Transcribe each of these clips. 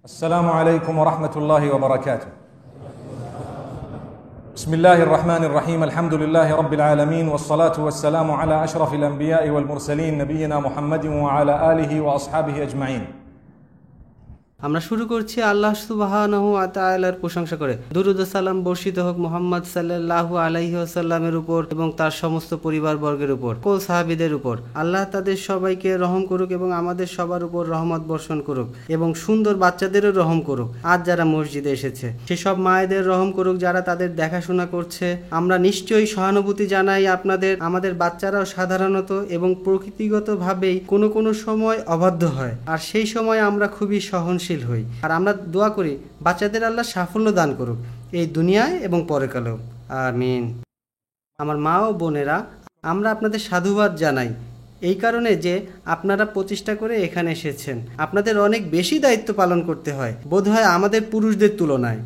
السلام عليكم ورحمة الله وبركاته. بسم الله الرحمن الرحيم. الحمد لله رب العالمين والصلاة والسلام على أشرف الأنبياء والمرسلين نبينا محمد وعلى آله وأصحابه أجمعين. আমরা শুরু করছি আল্লাহ সুবহানাহু ওয়া তাআলার প্রশংসা করে। দুরূদ ও সালাম বর্ষিত হোক মুহাম্মদ সাল্লাল্লাহু আলাইহি ওয়াসাল্লামের উপর এবং তার সমস্ত পরিবার বর্গের উপর, কোল সাহাবীদের উপর। আল্লাহ তাদের সবাইকে রহম করুক এবং আমাদের সবার উপর রহমত বর্ষণ করুক এবং সুন্দর বাচ্চাদেরও রহম করুক। আজ যারা মসজিদে এসেছে সেসব মায়েদের রহম করুক যারা তাদের দেখাশোনা করছে। আমরা নিশ্চয়ই সহানুভূতি জানাই আপনাদের। আমাদের বাচ্চারাও সাধারণত এবং প্রকৃতিগতভাবেই কোনো সময় অবাধ্য হয়, আর সেই সময় আমরা খুবই সহনশীল হই। আর আমরা দোয়া করি বাচ্চাদের আল্লাহ সাফল্য দান করুক এই দুনিয়ায় এবং পরকালেও, আমিন। আমার মা ও বোনেরা, আমরা আপনাদের সাধুবাদ জানাই এই কারণে যে আপনারা প্রচেষ্টা করে এখানে এসেছেন। আপনাদের অনেক বেশি দায়িত্ব পালন করতে হয় বোধহয় আমাদের পুরুষদের তুলনায়।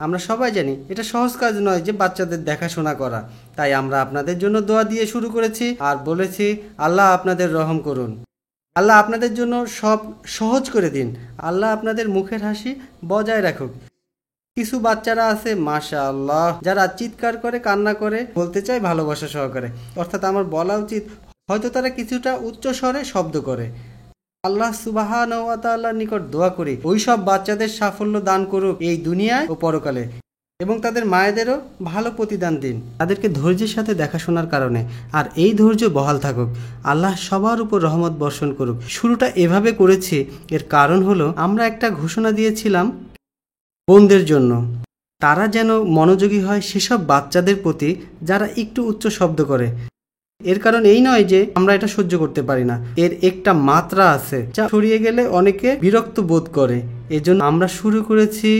আমরা সবাই জানি এটা সহজ কাজ নয় যে বাচ্চাদের দেখাশোনা করা, তাই আমরা আপনাদের জন্য দোয়া দিয়ে শুরু করেছি আর বলেছি আল্লাহ আপনাদের রহম করুন, আল্লাহ আপনাদের জন্য সব সহজ করে দিন, আল্লাহ আপনাদের মুখের হাসি বজায় রাখুক। কিছু বাচ্চারা আছে মাশাআল্লাহ যারা চিৎকার করে, কান্না করে, বলতে চায় ভালোবাসা সহকারে, অর্থাৎ আমার বলা উচিত হয়তো তারা কিছুটা উচ্চ স্বরে শব্দ করে। আল্লাহ সুবহানাহু ওয়া তাআলার নিকট দোয়া করি ওই সব বাচ্চাদের সাফল্য দান করুক এই দুনিয়ায় ও পরকালে, এবং তাদের মায়েদেরও ভালো প্রতিদান দিন তাদেরকে ধৈর্যের সাথে দেখাশোনার কারণে, আর এই ধৈর্য বহাল থাকুক। আল্লাহ সবার উপর রহমত বর্ষণ করুক। শুরুটা এভাবে করেছি, এর কারণ হলো আমরা একটা ঘোষণা দিয়েছিলাম বোনদের জন্য, তারা যেন মনোযোগী হয় সেসব বাচ্চাদের প্রতি যারা একটু উচ্চ শব্দ করে। এর কারণ এই নয় যে আমরা এটা সহ্য করতে পারি না, এর একটা মাত্রা আছে যা ছড়িয়ে গেলে অনেকে বিরক্ত বোধ করে। এজন্য আমরা শুরু করেছি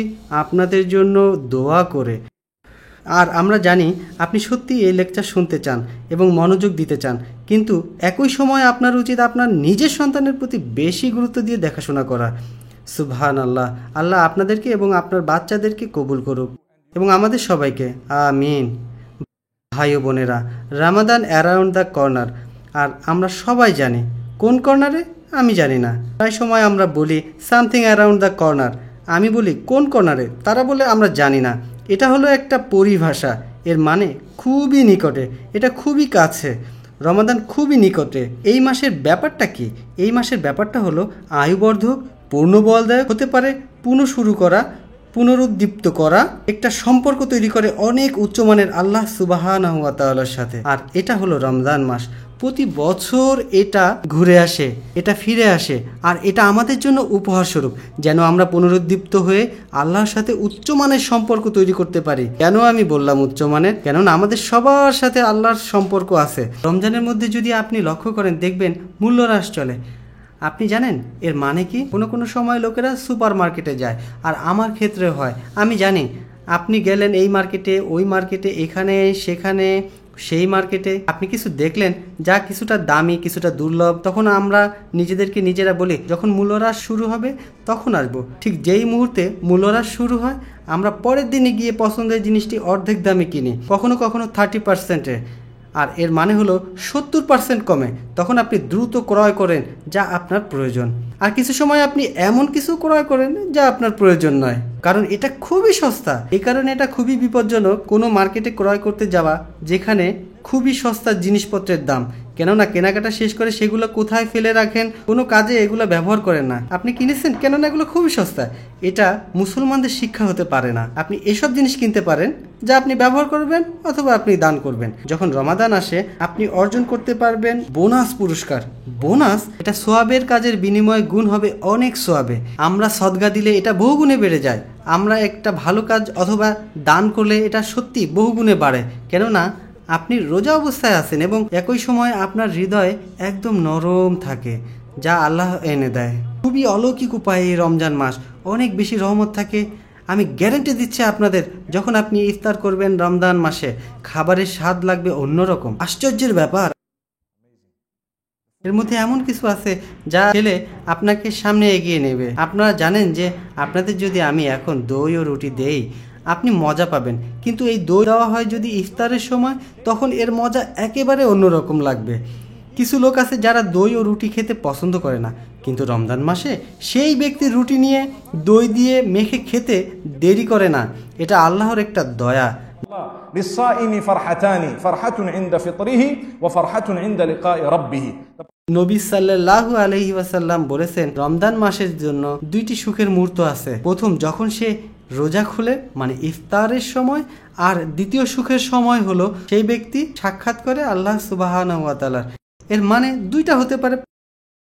আপনাদের জন্য দোয়া করে। আর আমরা জানি আপনি সত্যি এই লেকচার শুনতে চান এবং মনোযোগ দিতে চান, কিন্তু একই সময় আপনার উচিত আপনার নিজের সন্তানের প্রতি বেশি গুরুত্ব দিয়ে দেখাশোনা করা। সুবহানাল্লাহ। আল্লাহ আপনাদেরকে এবং আপনার বাচ্চাদেরকে কবুল করুক এবং আমাদের সবাইকে, আমিন। ভাই ও বোনেরা, রামাদান অ্যারাউন্ড দ্য কর্নার, আর আমরা সবাই জানি কোন কর্নারে আমি জানি না। প্রায় সময় আমরা বলি সামথিং অ্যারাউন্ড দ্য কর্নার, আমি বলি কোন কর্নারে, তারা বলে আমরা জানি না। এটা হলো একটা পরিভাষা, এর মানে খুবই নিকটে, এটা খুবই কাছে। রমাদান খুবই নিকটে। এই মাসের ব্যাপারটা কি? এই মাসের ব্যাপারটা হলো আয়ুবর্ধক, পূর্ণবলদায়ক হতে পারে, শুরু করা, পুনরুদ্দীপ্ত করা, একটা সম্পর্ক তৈরি করে অনেক উচ্চমানের আল্লাহ সুবহানাহু ওয়া তাআলার সাথে। আর এটা হলো রমজান মাস। প্রতি বছর এটা ঘুরে আসে, এটা ফিরে আসে, আর এটা আমাদের জন্য উপহার স্বরূপ, যেন আমরা পুনরুদ্দীপ্ত হয়ে আল্লাহর সাথে উচ্চমানের সম্পর্ক তৈরি করতে পারি। কেন আমি বললাম উচ্চমানের? কেননা আমাদের সবার সাথে আল্লাহর সম্পর্ক আছে। রমজানের মধ্যে যদি আপনি লক্ষ্য করেন দেখবেন মূল্যহ্রাস চলে। আপনি জানেন এর মানে কি? কোনো সময় লোকেরা সুপার মার্কেটে যায়, আর আমার ক্ষেত্রে হয়। আমি জানি আপনি গেলেন এই মার্কেটে, ওই মার্কেটে, এখানে সেখানে, সেই মার্কেটে আপনি কিছু দেখলেন যা কিছুটা দামি, কিছুটা দুর্লভ। তখন আমরা নিজেদেরকে নিজেরা বলি যখন মূল্যহ্রাস শুরু হবে তখন আসবো। ঠিক যেই মুহূর্তে মূল্যহ্রাস শুরু হয় আমরা পরের দিনে গিয়ে পছন্দের জিনিসটি অর্ধেক দামে কিনি, কখনো 30%-এ। আর এর মানে হলো 70% কমে। তখন আপনি দ্রুত ক্রয় করেন যা আপনার প্রয়োজন, আর কিছু সময় আপনি এমন কিছু ক্রয় করেন যা আপনার প্রয়োজন নয়, কারণ এটা খুবই সস্তা। এই কারণে এটা খুবই বিপজ্জনক কোনো মার্কেটে ক্রয় করতে যাওয়া যেখানে খুবই সস্তা জিনিসপত্রের দাম। কেননা কেনাকাটা শেষ করে সেগুলো কোথায় ফেলে রাখেন, কোনো কাজে এগুলো ব্যবহার করেন না। আপনি কিনেছেন কেননা এগুলো খুবই সস্তা। এটা মুসলমানদের শিক্ষা হতে পারে না। আপনি এসব জিনিস কিনতে পারেন যা আপনি ব্যবহার করবেন অথবা আপনি দান করবেন। যখন রমাদান আসে আপনি অর্জন করতে পারবেন বোনাস পুরস্কার। বোনাস এটা সোয়াবের কাজের বিনিময়ে গুণ হবে অনেক সোয়াবে। আমরা সদকা দিলে এটা বহুগুণে বেড়ে যায়। আমরা একটা ভালো কাজ অথবা দান করলে এটা সত্যি বহুগুণে বাড়ে। কেননা আপনি রোজা অবস্থায় আছেন এবং একই সময় আপনার হৃদয় একদম নরম থাকে, যা আল্লাহ এনে দেয়। খুবই অলৌকিক উপায়ে এই রমজান মাস অনেক বেশি রহমত থাকে। আমি গ্যারান্টি দিচ্ছি আপনাদের, যখন আপনি ইফতার করবেন রমজান মাসে খাবারের স্বাদ লাগবে অন্যরকম, আশ্চর্যের ব্যাপার। এর মধ্যে এমন কিছু আছে যা খেলে আপনাকে সামনে এগিয়ে নেবে। আপনারা জানেন যে আপনাদের যদি আমি এখন দই ও রুটি দেই আপনি মজা পাবেন, কিন্তু এই দই দেওয়া হয় যদি ইফতারের সময়, তখন এর মজা একেবারে অন্যরকম লাগবে। কিছু লোক আছে যারা দই ও রুটি খেতে পছন্দ করে না, কিন্তু রমজান মাসে সেই ব্যক্তি রুটি নিয়ে দই দিয়ে মেখে খেতে দেরি করে না। এটা আল্লাহর একটা দয়া। লিসাইমি ফারহাতানি, ফারহাতুন ইনদা ফিতরিহি ওয়া ফারহাতুন ইনদা লিকাই রাব্বিহি। নবী সাল্লাল্লাহু আলাইহি ওয়াসাল্লাম বলেছেন, রমজান মাসের জন্য দুইটি সুখের মুহূর্ত আছে। প্রথম, যখন সে রোজা খুলে মানে ইফতারের সময়, আর দ্বিতীয় সুখের সময় হলো সেই ব্যক্তি সাক্ষাৎ করে আল্লাহ সুবহানাহু ওয়া তাআলা। এর মানে দুইটা হতে পারে।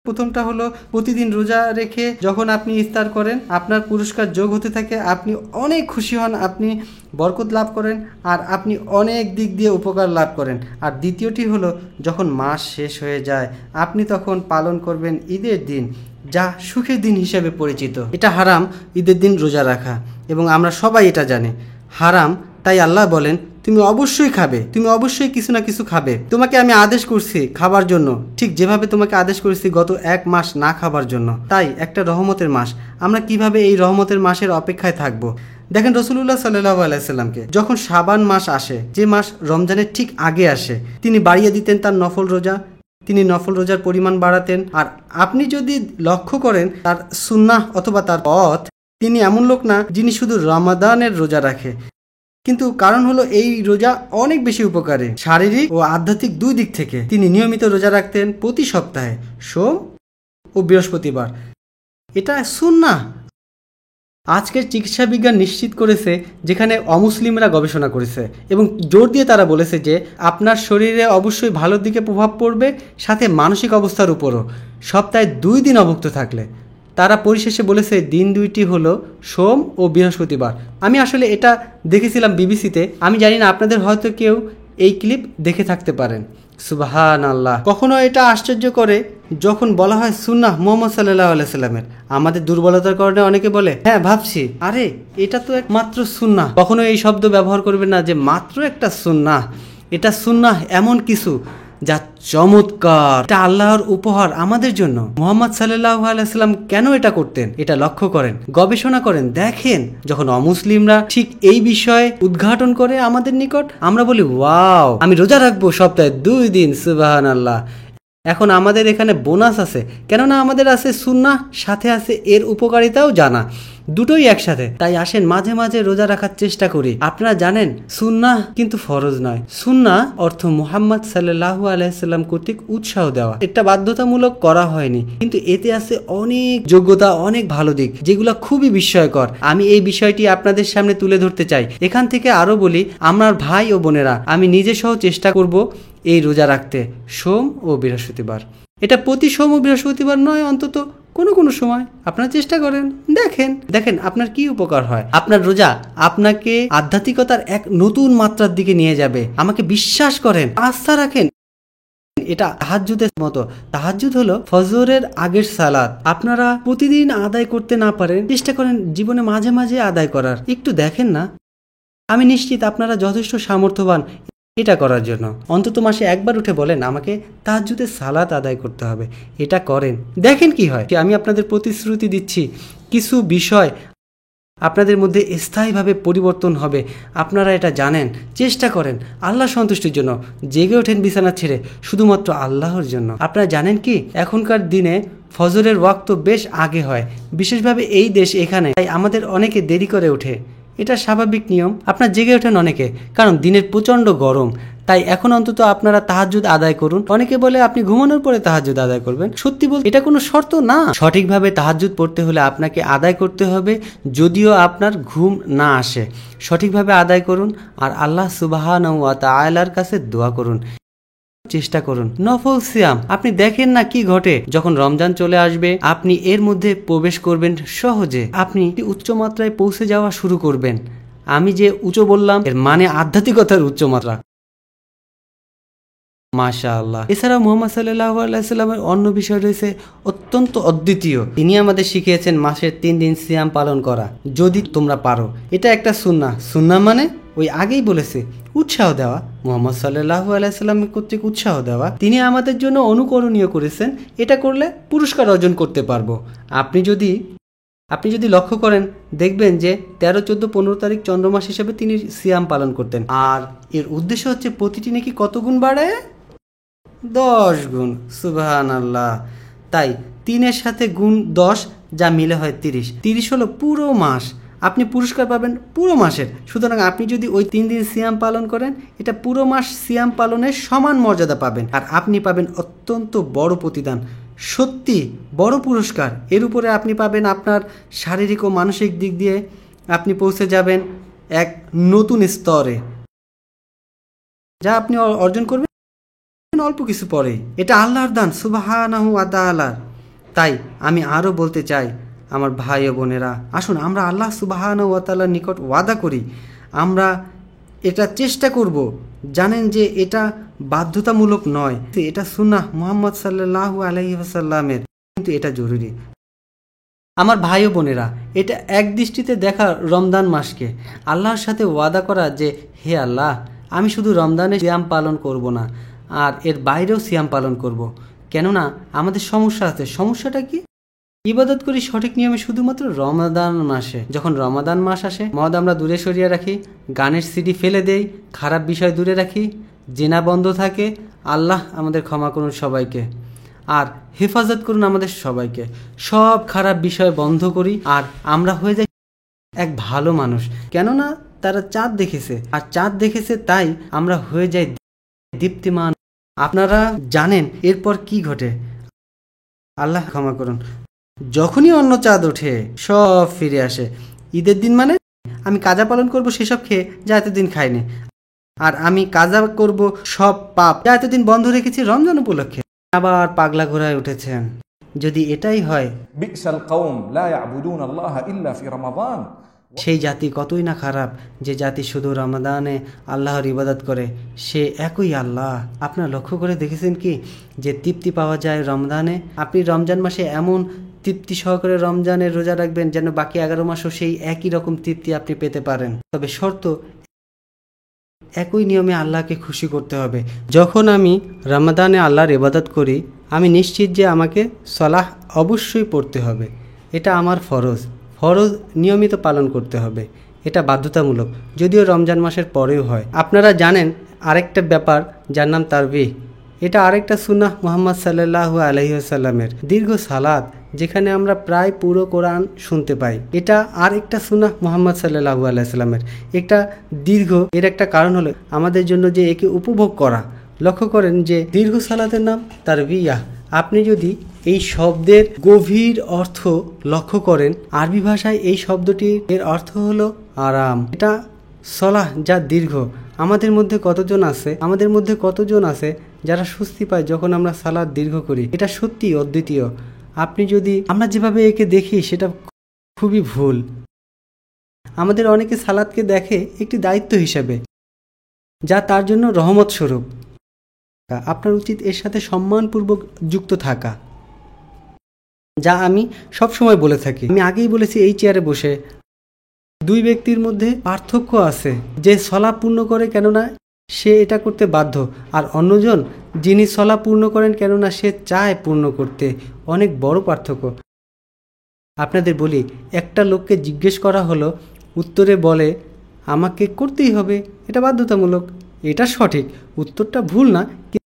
প্রথমটা হলো প্রতিদিন রোজা রেখে যখন আপনি ইফতার করেন আপনার পুরস্কার যোগ হতে থাকে, আপনি অনেক খুশি হন, আপনি বরকত লাভ করেন, আর আপনি অনেক দিক দিয়ে উপকার লাভ করেন। আর দ্বিতীয়টি হলো যখন মাস শেষ হয়ে যায় আপনি তখন পালন করবেন ঈদের দিন, যা সুখের দিন হিসেবে পরিচিত। এটা হারাম ঈদের দিন রোজা রাখা, এবং আমরা সবাই এটা জানি হারাম। তাই আল্লাহ বলেন, তুমি অবশ্যই খাবে, তুমি অবশ্যই কিছু না কিছু খাবে। তোমাকে আমি আদেশ করছি খাবার জন্য, ঠিক যেভাবে তোমাকে আদেশ করেছি গত 1 মাস না খাবার জন্য। তাই একটা রহমতের মাস, আমরা কিভাবে এই রহমতের মাসের অপেক্ষায় থাকব। দেখেন রাসূলুল্লাহ সাল্লাল্লাহু আলাইহি সাল্লামকে যখন শাবান মাস আসে, যে মাস রমজানের ঠিক আগে আসে, তিনি বাড়িয়ে দিতেন তার নফল রোজা, তিনি নফল রোজার পরিমাণ বাড়াতেন। আর আপনি যদি লক্ষ্য করেন তার সুন্নাহ অথবা তার পথ, তিনি এমন লোক না যিনি শুধু রমাদানের রোজা রাখে, কিন্তু কারণ হলো এই রোজা অনেক বেশি উপকারী শারীরিক ও আধ্যাত্মিক দুই দিক থেকে। তিনি নিয়মিত রোজা রাখতেন প্রতি সপ্তাহে সোম ও বৃহস্পতিবার। এটা সুন্নাহ। আজকের চিকিৎসা বিজ্ঞান নিশ্চিত করেছে, যেখানে অমুসলিমরা গবেষণা করেছে এবং জোর দিয়ে তারা বলেছে যে আপনার শরীরে অবশ্যই ভালোর দিকে প্রভাব পড়বে, সাথে মানসিক অবস্থার উপরও। সপ্তাহে 2 দিন অভুক্ত থাকলে তারা পরিশেষে বলেছে দিন দুইটি হলো সোম ও বৃহস্পতিবার। আমি আসলে এটা দেখেছিলাম বিবিসিতে, আমি জানি না আপনাদের হয়তো কেউ এই ক্লিপ দেখে থাকতে পারেন। সুবহানাল্লাহ। কখনো এটা আশ্চর্য করে যখন বলা হয় সুন্নাহ মুহাম্মদ সাল্লাল্লাহু আলাইহি সাল্লামের। আমাদের দুর্বলতার কারণে অনেকে বলে, হ্যাঁ ভাবছি আরে এটা তো একমাত্র সুন্নাহ। কখনো এই শব্দ ব্যবহার করবেন না যে মাত্র একটা সুন্নাহ। এটা সুন্নাহ এমন কিছু যা চমৎকার, এটা আল্লাহর উপহার আমাদের জন্য। মুহাম্মদ সাল্লাল্লাহু আলাইহি সাল্লাম কেন এটা করতেন এটা লক্ষ্য করেন, গবেষণা করেন, দেখেন। যখন অমুসলিমরা ঠিক এই বিষয়ে উদ্ঘাটন করে আমাদের নিকট, আমরা বলি ওয়াও, আমি রোজা রাখবো সপ্তাহে 2 দিন, সুবহানাল্লাহ। এখন আমাদের এখানে বোনাস আছে, কেননা আমাদের আছে সুন্নাহ, সাথে আছে এর উপকারিতাও জানা, দুটোই একসাথে। তাই আসেন মাঝে মাঝে রোজা রাখার চেষ্টা করি। আপনারা জানেন সুন্নাহ কিন্তু ফরজ নয়। সুন্নাহ অর্থ মুহাম্মদ সাল্লাল্লাহু আলাইহি সাল্লাম কর্তৃক উৎসাহ দেওয়া। এটা বাধ্যতামূলক করা হয়নি, কিন্তু এতে আছে অনেক যোগ্যতা, অনেক ভালো দিক, যেগুলো খুবই বিস্ময়কর। আমি এই বিষয়টি আপনাদের সামনে তুলে ধরতে চাই। এখান থেকে আরো বলি, আমার ভাই ও বোনেরা, আমি নিজে সহ চেষ্টা করব এই রোজা রাখতে সোম ও বৃহস্পতিবার। এটা প্রতি সোম ও বৃহস্পতিবার নয়, অন্তত কোনো কোনো সময় আপনারা চেষ্টা করেন, দেখেন আপনার কি উপকার হয়। আপনার রোজা আপনাকে আধ্যাত্মিকতার এক নতুন মাত্রার দিকে নিয়ে যাবে। আমাকে বিশ্বাস করেন, আস্থা রাখেন। এটা তাহাজ্জুদের মতো। তাহাজ্জুদ হলো ফজরের আগের সালাত। আপনারা প্রতিদিন আদায় করতে না পারেন, চেষ্টা করেন জীবনে মাঝে মাঝে আদায় করার। একটু দেখেন না, আমি নিশ্চিত আপনারা যথেষ্ট সামর্থ্যবান এটা করার জন্য। অন্তত মাসে একবার উঠে বলেন আমাকে তাহাজ্জুদের সালাত আদায় করতে হবে, এটা করেন, দেখেন কি হয়। আমি আপনাদের প্রতিশ্রুতি দিচ্ছি, কিছু বিষয় আপনাদের মধ্যে স্থায়ীভাবে পরিবর্তন হবে। আপনারা এটা জানেন, চেষ্টা করেন আল্লাহ সন্তুষ্টির জন্য। জেগে ওঠেন বিছানা ছেড়ে শুধুমাত্র আল্লাহর জন্য। আপনারা জানেন কি, এখনকার দিনে ফজরের ওয়াক্ত বেশ আগে হয়, বিশেষভাবে এই দেশ এখানে। তাই আমাদের অনেকে দেরি করে ওঠে, এটা স্বাভাবিক নিয়ম। আপনারা জেগে ওঠেন অনেকে, কারণ দিনের প্রচণ্ড গরম। তাই এখন অন্তত আপনারা তাহাজ্জুদ আদায় করুন। অনেকে বলে আপনি ঘুমানোর পরে তাহাজ্জুদ আদায় করবেন। সত্যি বলতে এটা কোনো শর্ত না। সঠিকভাবে তাহাজ্জুদ পড়তে হলে আপনাকে আদায় করতে হবে, যদিও আপনার ঘুম না আসে। সঠিকভাবে আদায় করুন আর আল্লাহ সুবহানাহু ওয়া তাআলার কাছে দোয়া করুন। চেষ্টা করুন নফল সিয়াম। আপনি দেখেন না কি ঘটে, যখন রমজান চলে আসবে আপনি এর মধ্যে প্রবেশ করবেন সহজে। আপনি উচ্চ মাত্রায় পৌঁছে যাওয়া শুরু করবেন। আমি যে উচ্চ বললাম এর মানে আধ্যাত্মিকতার উচ্চ মাত্রা। মাশাআল্লাহ। এছাড়া মুহাম্মদ সাল্লাল্লাহু আলাইহি সাল্লামের অন্য বিষয় রয়েছে অত্যন্ত অদ্বিতীয়। তিনি আমাদের শিখিয়েছেন মাসের 3 দিন সিয়াম পালন করা, যদি তোমরা পারো। এটা একটা সুন্নাহ। সুন্নাহ মানে ওই আগেই বলেছে উৎসাহ দেওয়া, মুহাম্মদ সাল্লাল্লাহু আলাইহি সাল্লাম কর্তৃক উৎসাহ দেওয়া। তিনি আমাদের জন্য অনুকরণীয় করেছেন, এটা করলে পুরস্কার অর্জন করতে পারবো। আপনি যদি লক্ষ্য করেন দেখবেন যে 13, 14, 15 তারিখ চন্দ্রমাস হিসেবে তিনি সিয়াম পালন করতেন। আর এর উদ্দেশ্য হচ্ছে প্রতিটি নাকি কত গুণ বাড়ায়। 10 গুণ, সুবহানাল্লাহ। তাই 3-এর সাথে গুণ 10, যা মিলে হয় 30। 30 হলো পুরো মাস, আপনি পুরস্কার পাবেন পুরো মাসের। সুতরাং আপনি যদি ওই 3 দিন সিয়াম পালন করেন, এটা পুরো মাস সিয়াম পালনের সমান মর্যাদা পাবেন, আর আপনি পাবেন অত্যন্ত বড় প্রতিদান, সত্যি বড় পুরস্কার। এর উপরে আপনি পাবেন আপনার শারীরিক ও মানসিক দিক দিয়ে আপনি পৌঁছে যাবেন এক নতুন স্তরে, যা আপনি অর্জন করবেন অল্প কিছু পরে। এটা আল্লাহর দান সুবহানাহু ওয়া তাআলা। তাই আমি আরও বলতে চাই আমার ভাই ও বোনেরা, আসুন আমরা আল্লাহ সুবহানাহু ওয়া তাআলার নিকট ওয়াদা করি, আমরা এটা চেষ্টা করব। জানেন যে এটা বাধ্যতামূলক নয়, এটা সুন্নাহ মুহাম্মদ সাল্লাল্লাহু আলাইহি ওয়াসাল্লামের, কিন্তু এটা জরুরি। আমার ভাই ও বোনেরা, এটা এক দৃষ্টিতে দেখা রমজান মাসকে আল্লাহর সাথে ওয়াদা করা যে হে আল্লাহ, আমি শুধু রমজানে সিয়াম পালন করব না, আর এর বাইরেও সিয়াম পালন করব। কেননা আমাদের সমস্যা আছে। সমস্যাটা কি? ইবাদত করি সঠিক নিয়মে শুধুমাত্র রমাদান মাসে। যখন রমাদান মাস আসে, মদ আমরা দূরে সরিয়ে রাখি, গানের সিডি ফেলে দেই, খারাপ বিষয় দূরে রাখি, জেনা বন্ধ থাকে। আল্লাহ আমাদের ক্ষমা করুন সবাইকে, আর হেফাজত করুন আমাদের সবাইকে। সব খারাপ বিষয় বন্ধ করি, আর আমরা হয়ে যাই এক ভালো মানুষ। কেননা তারা চাঁদ দেখেছে, আর চাঁদ দেখেছে, তাই আমরা হয়ে যাই দীপ্তিমান। আপনারা জানেন এরপর কি ঘটে? আল্লাহ ক্ষমা করুন। যখনই অন্য চাঁদ ওঠে, সব ফিরে আসে। ঈদের দিন মানে আমি কাজা পালন করব সেসব খেয়ে যা এতদিন খাইনি, আর আমি কাজা করব সব পাপ যা এতদিন বন্ধ রেখেছি রমজান উপলক্ষে। আবার পাগলা ঘোড়ায় উঠেছেন। যদি এটাই হয়, বি'সাল কওম লা ইয়াবুদুন আল্লাহ ইল্লা ফি রমাদান। সেই জাতি কতই না খারাপ যে জাতি শুধু রমাদানে আল্লাহর ইবাদত করে। সে একই আল্লাহ। আপনারা লক্ষ্য করে দেখেছেন কি যে তৃপ্তি পাওয়া যায় রমজানে? আপনি রমজান মাসে এমন তৃপ্তি সহকারে রমজানের রোজা রাখবেন যেন বাকি 11 মাসও সেই একই রকম তৃপ্তি আপনি পেতে পারেন। তবে শর্ত, একই নিয়মে আল্লাহকে খুশি করতে হবে। যখন আমি রমাদানে আল্লাহর ইবাদত করি, আমি নিশ্চিত যে আমাকে সালাহ অবশ্যই পড়তে হবে। এটা আমার ফরজ নিয়মিত পালন করতে হবে। এটা বাধ্যতামূলক, যদিও রমজান মাসের পরেও হয়। আপনারা জানেন আরেকটা ব্যাপার যার নাম তারাবিহ। এটা আরেকটা সুন্নাহ মুহাম্মদ সাল্লাল্লাহু আলাইহি ওয়াসাল্লামের, দীর্ঘ সালাত, যেখানে আমরা প্রায় পুরো কোরআন শুনতে পাই। এটা আরেকটা সুন্নাহ মুহাম্মদ সাল্লাল্লাহু আলাইহি ওয়াসাল্লামের, একটা দীর্ঘ। এর একটা কারণ হলো আমাদের জন্য যে একে উপভোগ করা। লক্ষ্য করেন যে দীর্ঘ সালাতের নাম তারবিয়াহ। আপনি যদি এই শব্দের গভীর অর্থ লক্ষ্য করেন, আরবি ভাষায় এই শব্দটির এর অর্থ হলো আরাম। এটা সলাহ, যা দীর্ঘ। আমাদের মধ্যে কতজন আছে যারা স্বস্তি পায় যখন আমরা সালাত দীর্ঘ করি? এটা সত্যি অদ্বিতীয়। আমরা যেভাবে একে দেখি সেটা খুবই ভুল। আমাদের অনেকে সালাতকে দেখে একটি দায়িত্ব হিসেবে, যা তার জন্য রহমত স্বরূপ। আপনার উচিত এর সাথে সম্মানপূর্বক যুক্ত থাকা, যা আমি সব সময় বলে থাকি। আমি আগেই বলেছি, এই চেয়ারে বসে দুই ব্যক্তির মধ্যে পার্থক্য আছে। যে সলা পূর্ণ করে কেননা সে এটা করতে বাধ্য, আর অন্যজন যিনি সলা পূর্ণ করেন কেননা সে চায় পূর্ণ করতে। অনেক বড় পার্থক্য। আপনাদের বলি, একটা লোককে জিজ্ঞেস করা হলো, উত্তরে বলে আমাকে করতেই হবে, এটা বাধ্যতামূলক। এটা সঠিক, উত্তরটা ভুল না।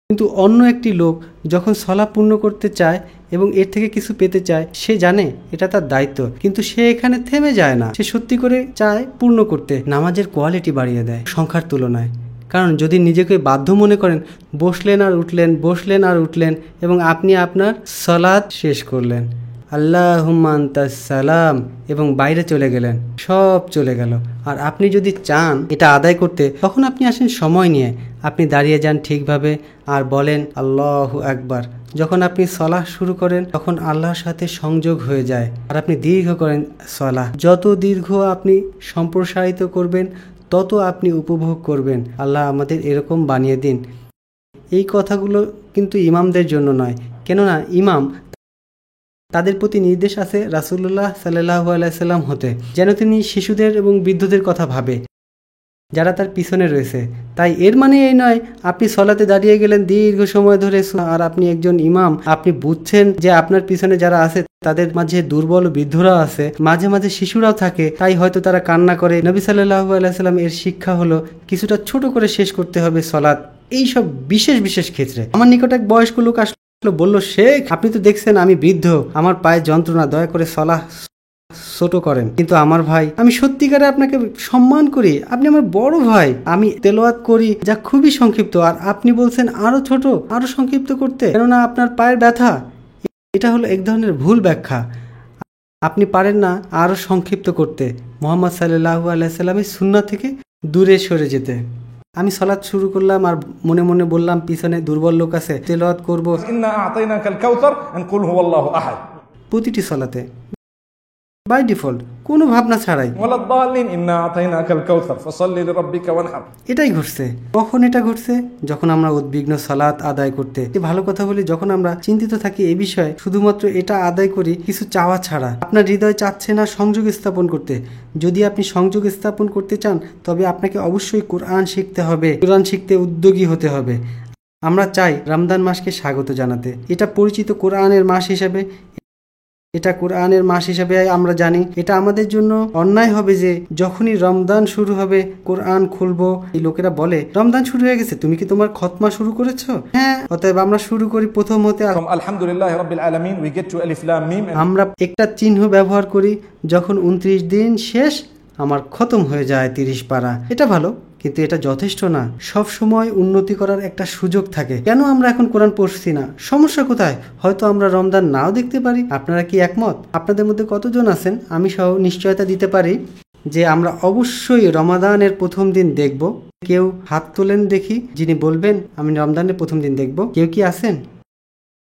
কিন্তু অন্য একটি লোক যখন সলা পূর্ণ করতে চায় এবং এর থেকে কিছু পেতে চায়, সে জানে এটা তার দায়িত্ব, কিন্তু সে এখানে থেমে যায় না। সে সত্যি করে চায় পূর্ণ করতে। নামাজের কোয়ালিটি বাড়িয়ে দেয় সংখ্যার তুলনায়। কারণ যদি নিজেকে বাধ্য মনে করেন, বসলেন আর উঠলেন এবং আপনি আপনার সালাত শেষ করলেন, আল্লাহুম্মা আনতাস সালাম, এবং বাইরে চলে গেলেন, সব চলে গেল। আর আপনি যদি চান এটা আদায় করতে, তখন আপনি আসেন সময় নিয়ে, আপনি দাঁড়িয়ে যান ঠিকভাবে আর বলেন আল্লাহু আকবার। যখন আপনি সলাহ শুরু করেন তখন আল্লাহর সাথে সংযোগ হয়ে যায়, আর আপনি দীর্ঘ করেন সলাহ। যত দীর্ঘ আপনি সম্প্রসারিত করবেন, তত আপনি উপভোগ করবেন। আল্লাহ আমাদের এরকম বানিয়ে দিন। এই কথাগুলো কিন্তু ইমামদের জন্য নয়, কেননা ইমাম তাদের প্রতি নির্দেশ আছে রাসূলুল্লাহ সাল্লাল্লাহু আলাইহি সাল্লাম হতে, যেন তিনি শিশুদের এবং বৃদ্ধদের কথা ভাবে। যারা তার পিছনে রয়েছে। তাই এর মানে এই নয় আপনি সলাতে দাঁড়িয়ে গেলেন দীর্ঘ সময় ধরে আর আপনি একজন ইমাম, আপনি বুঝছেন যে আপনার পিছনে যারা আছে তাদের মাঝে দুর্বল বৃদ্ধরা আছে, মাঝে মাঝে শিশুরাও থাকে, তাই হয়তো তারা কান্না করে। নবী সাল্লাল্লাহু আলাইহি সাল্লাম এর শিক্ষা হলো কিছুটা ছোট করে শেষ করতে হবে সলাৎ। এই সব বিশেষ বিশেষ ক্ষেত্রে। আমার নিকট এক বয়স্ক লোক আসলো, বলল, শেখ আপনি তো দেখছেন আমি বৃদ্ধ, আমার পায়ে যন্ত্রণা, দয়া করে সলাহ ছোট করেন। কিন্তু আমার ভাই, আমি সত্যিকারে আপনাকে সম্মান করি, আপনি আমার বড় ভাই, আমি তেলাওয়াত করি যা খুবই সংক্ষিপ্ত, আর আপনি বলছেন আরো ছোট, আরো সংক্ষিপ্ত করতে, কেননা আপনার পায়ের ব্যথা। এটা হলো এক ধরনের ভুল ব্যাখ্যা। আপনি পারেন না আরো সংক্ষিপ্ত করতে, মুহাম্মদ সাল্লাল্লাহু আলাইহি সাল্লামের সুন্নাহ থেকে দূরে সরে যেতে। আমি সালাত শুরু করলাম আর মনে মনে বললাম পিছনে দুর্বল লোক আছে, তেলাওয়াত করব ইন্না আ'তাইনাকাল কাউসার আন কুল হুয়াল্লাহু আহাদ, প্রতিটি সালাতে বাই ডিফল্ট, কোনো ভাবনা ছাড়াই। ওয়ালাদ-দাল্লিন ইন্না আ'তাইনাকাল কাউসার ফাসাল্লি লিরাব্বিকা ওয়ানহার। এটাই ঘটছে। কখন এটা ঘটছে? যখন আমরা উদ্বিগ্ন সালাত আদায় করতে। ভালো কথা বলি, যখন আমরা চিন্তিত থাকি এই বিষয়ে, শুধুমাত্র এটা আদায় করি কিছু চাওয়া ছাড়া। আপনার হৃদয় চাচ্ছে না সংযোগ স্থাপন করতে। যদি আপনি সংযোগ স্থাপন করতে চান তবে আপনাকে অবশ্যই কোরআন শিখতে হবে, কোরআন শিখতে উদ্যোগী হতে হবে। আমরা চাই রমজান মাসকে স্বাগত জানাতে। এটা পরিচিত কোরআনের মাস হিসাবে, এটা কোরআনের মাস হিসাবে আমরা জানি। এটা আমাদের জন্য অন্যায় হবে যে যখনই রমজান শুরু হবে কোরআন খুলবো। এই লোকেরা বলে রমজান শুরু হয়ে গেছে, তুমি কি তোমার খতমা শুরু করেছো? হ্যাঁ, অতএব আমরা শুরু করি প্রথম হতে। আলহামদুলিল্লাহি রাব্বিল আলামিন, we get to alif lam mim। আমরা একটা চিহ্ন ব্যবহার করি যখন 29 দিন শেষ, আমার খতম হয়ে যায় 30 পারা। এটা ভালো, কিন্তু এটা যথেষ্ট না। সব সময় উন্নতি করার একটা সুযোগ থাকে। কেন আমরা এখন কোরআন পড়ছি না? সমস্যা কোথায়? হয়তো আমরা রমজান নাও দেখতে পারি। আপনারা কি একমত? আপনাদের মধ্যে কতজন আছেন? আমি সহ নিশ্চয়তা দিতে পারি যে আমরা অবশ্যই রমাদানের প্রথম দিন দেখব। কেউ হাত তোলেন দেখি যিনি বলবেন আমি রমজানের প্রথম দিন দেখব। কেউ কি আছেন?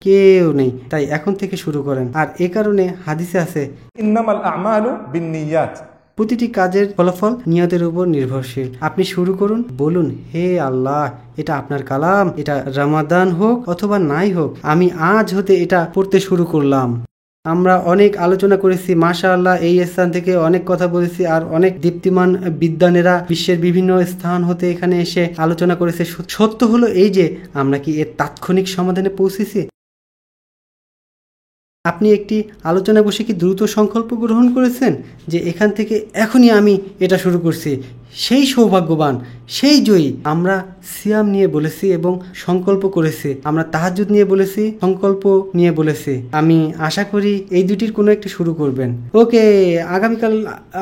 কেউ নেই। তাই এখন থেকে শুরু করেন। আর এ কারণে হাদিসে আছে ইন্নামাল আ'মালু বিন্নিয়াত, প্রতিটি কাজের ফলাফল নিয়তের উপর নির্ভরশীল। আপনি শুরু করুন, বলুন, হে আল্লাহ, এটা আপনার কালাম, এটা রমাদান হোক অথবা নাই হোক, আমি আজ হতে এটা পড়তে শুরু করলাম। আমরা অনেক আলোচনা করেছি, মাশাআল্লাহ, এই স্থান থেকে অনেক কথা বলেছি, আর অনেক দীপ্তিমান বিদ্বানেরা বিশ্বের বিভিন্ন স্থান হতে এখানে এসে আলোচনা করেছে। সত্য হলো এই যে আমরা কি এর তাৎক্ষণিক সমাধানে পৌঁছেছি? আপনি একটি আলোচনায় বসে কি দ্রুত সংকল্প গ্রহণ করেছেন যে এখান থেকে এখনই আমি এটা শুরু করছি? সেই সৌভাগ্যবান, সেই জয়ী। আমরা সিয়াম নিয়ে বলেছি এবং সংকল্প করেছি, আমরা তাহাজ্জুদ নিয়ে বলেছি, সংকল্প নিয়ে বলেছি। আমি আশা করি এই দুটির কোনো একটি শুরু করবেন। ওকে, আগামীকাল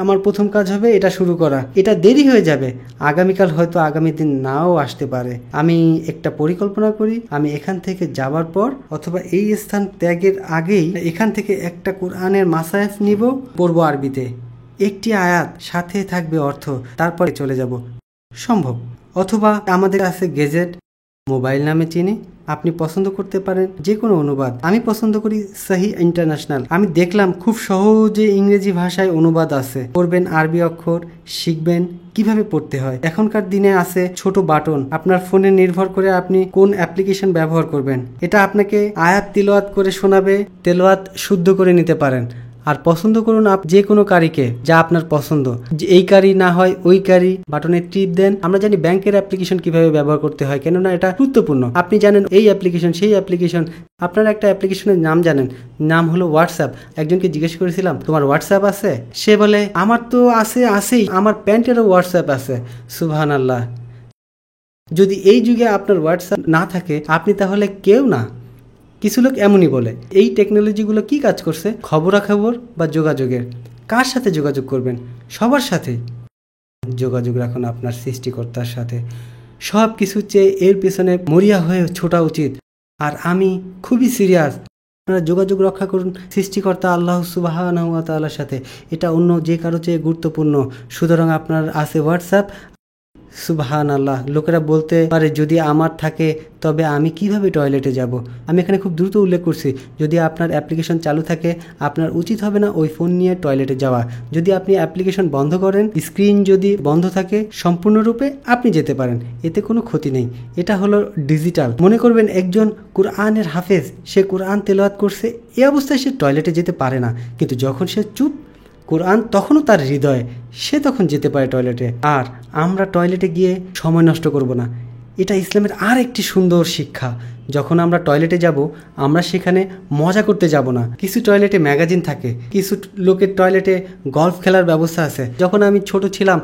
আমার প্রথম কাজ হবে এটা শুরু করা। এটা দেরি হয়ে যাবে, আগামীকাল হয়তো আগামী দিন নাও আসতে পারে। আমি একটা পরিকল্পনা করি, আমি এখান থেকে যাবার পর অথবা এই স্থান ত্যাগের আগেই এখান থেকে একটা কোরআনের মাসায়েফ নিব, পড়বো আরবিতে, একটি আয়াত, সাথে থাকবে অর্থ, তারপরে চলে যাব। সম্ভব। অথবা আমাদের আছে গেজেট, মোবাইল নামে চিনি, আপনি পছন্দ করতে পারেন যে কোনো অনুবাদ। আমি পছন্দ করি সহি ইন্টারন্যাশনাল। আমি দেখলাম খুব সহজে ইংরেজি ভাষায় অনুবাদ আছে। পড়বেন আরবি অক্ষর, শিখবেন কিভাবে পড়তে হয়। এখনকার দিনে আছে ছোট বাটন, আপনার ফোনে নির্ভর করে আপনি কোন অ্যাপ্লিকেশন ব্যবহার করবেন। এটা আপনাকে আয়াত তিলাওয়াত করে শোনাবে, তেলাওয়াত শুদ্ধ করে নিতে পারেন। আর পছন্দ করুন যে কোনো কারিকে, যা আপনার পছন্দ। যে এই কারি না হয় ওই কারি, বাটনে টিপ দেন। আমরা জানি ব্যাংকের অ্যাপ্লিকেশন কিভাবে ব্যবহার করতে হয়, কেননা এটা গুরুত্বপূর্ণ। আপনি জানেন এই অ্যাপ্লিকেশন সেই অ্যাপ্লিকেশন। আপনারা একটা অ্যাপ্লিকেশনের নাম জানেন, নাম হলো হোয়াটসঅ্যাপ। একজনকে জিজ্ঞেস করেছিলাম তোমার হোয়াটসঅ্যাপ আছে? সে বলে আমার তো আছেই, আমার প্যান্টেরও হোয়াটসঅ্যাপ আছে। সুবহানাল্লাহ। যদি এই যুগে আপনার হোয়াটসঅ্যাপ না থাকে আপনি তাহলে কেউ না। কিছু লোক এমনই বলে। এই টেকনোলজিগুলো কি কাজ করছে? খবরাখবর বা যোগাযোগের। কার সাথে যোগাযোগ করবেন? সবার সাথে যোগাযোগ রাখুন আপনার সৃষ্টিকর্তার সাথে। সব কিছুর চেয়ে এর পেছনে মরিয়া হয়ে ছোটা উচিত। আর আমি খুবই সিরিয়াস, আপনারা যোগাযোগ রক্ষা করুন সৃষ্টিকর্তা আল্লাহ সুবহানাহু ওয়া তাআলার সাথে। এটা অন্য যে কারো চেয়ে গুরুত্বপূর্ণ। সুতরাং আপনার আছে হোয়াটসঅ্যাপ। সুবহানাল্লাহ। লোকেরা বলতে পারে যদি আমার থাকে তবে আমি কিভাবে টয়লেটে যাব। আমি এখানে খুব দ্রুত উল্লেখ করছি, যদি আপনার অ্যাপ্লিকেশন চালু থাকে আপনার উচিত হবে না ওই ফোন নিয়ে টয়লেটে যাওয়া। যদি আপনি অ্যাপ্লিকেশন বন্ধ করেন, স্ক্রিন যদি বন্ধ থাকে সম্পূর্ণরূপে, আপনি যেতে পারেন, এতে কোনো ক্ষতি নেই। এটা হলো ডিজিটাল। মনে করবেন একজন কোরআনের হাফেজ, সে কোরআন তেলাওয়াত করছে, এই অবস্থায় সে টয়লেটে যেতে পারে না, কিন্তু যখন সে চুপ কোরআন তখনও তার হৃদয়ে, সে তখন যেতে পারে টয়লেটে। আর আমরা টয়লেটে গিয়ে সময় নষ্ট করব না। এটা ইসলামের আর একটি সুন্দর শিক্ষা। যখন আমরা টয়লেটে যাব, আমরা সেখানে মজা করতে যাব না। কিছু টয়লেটে ম্যাগাজিন থাকে, কিছু লোকের টয়লেটে গলফ খেলার ব্যবস্থা আছে। যখন আমি ছোট ছিলাম,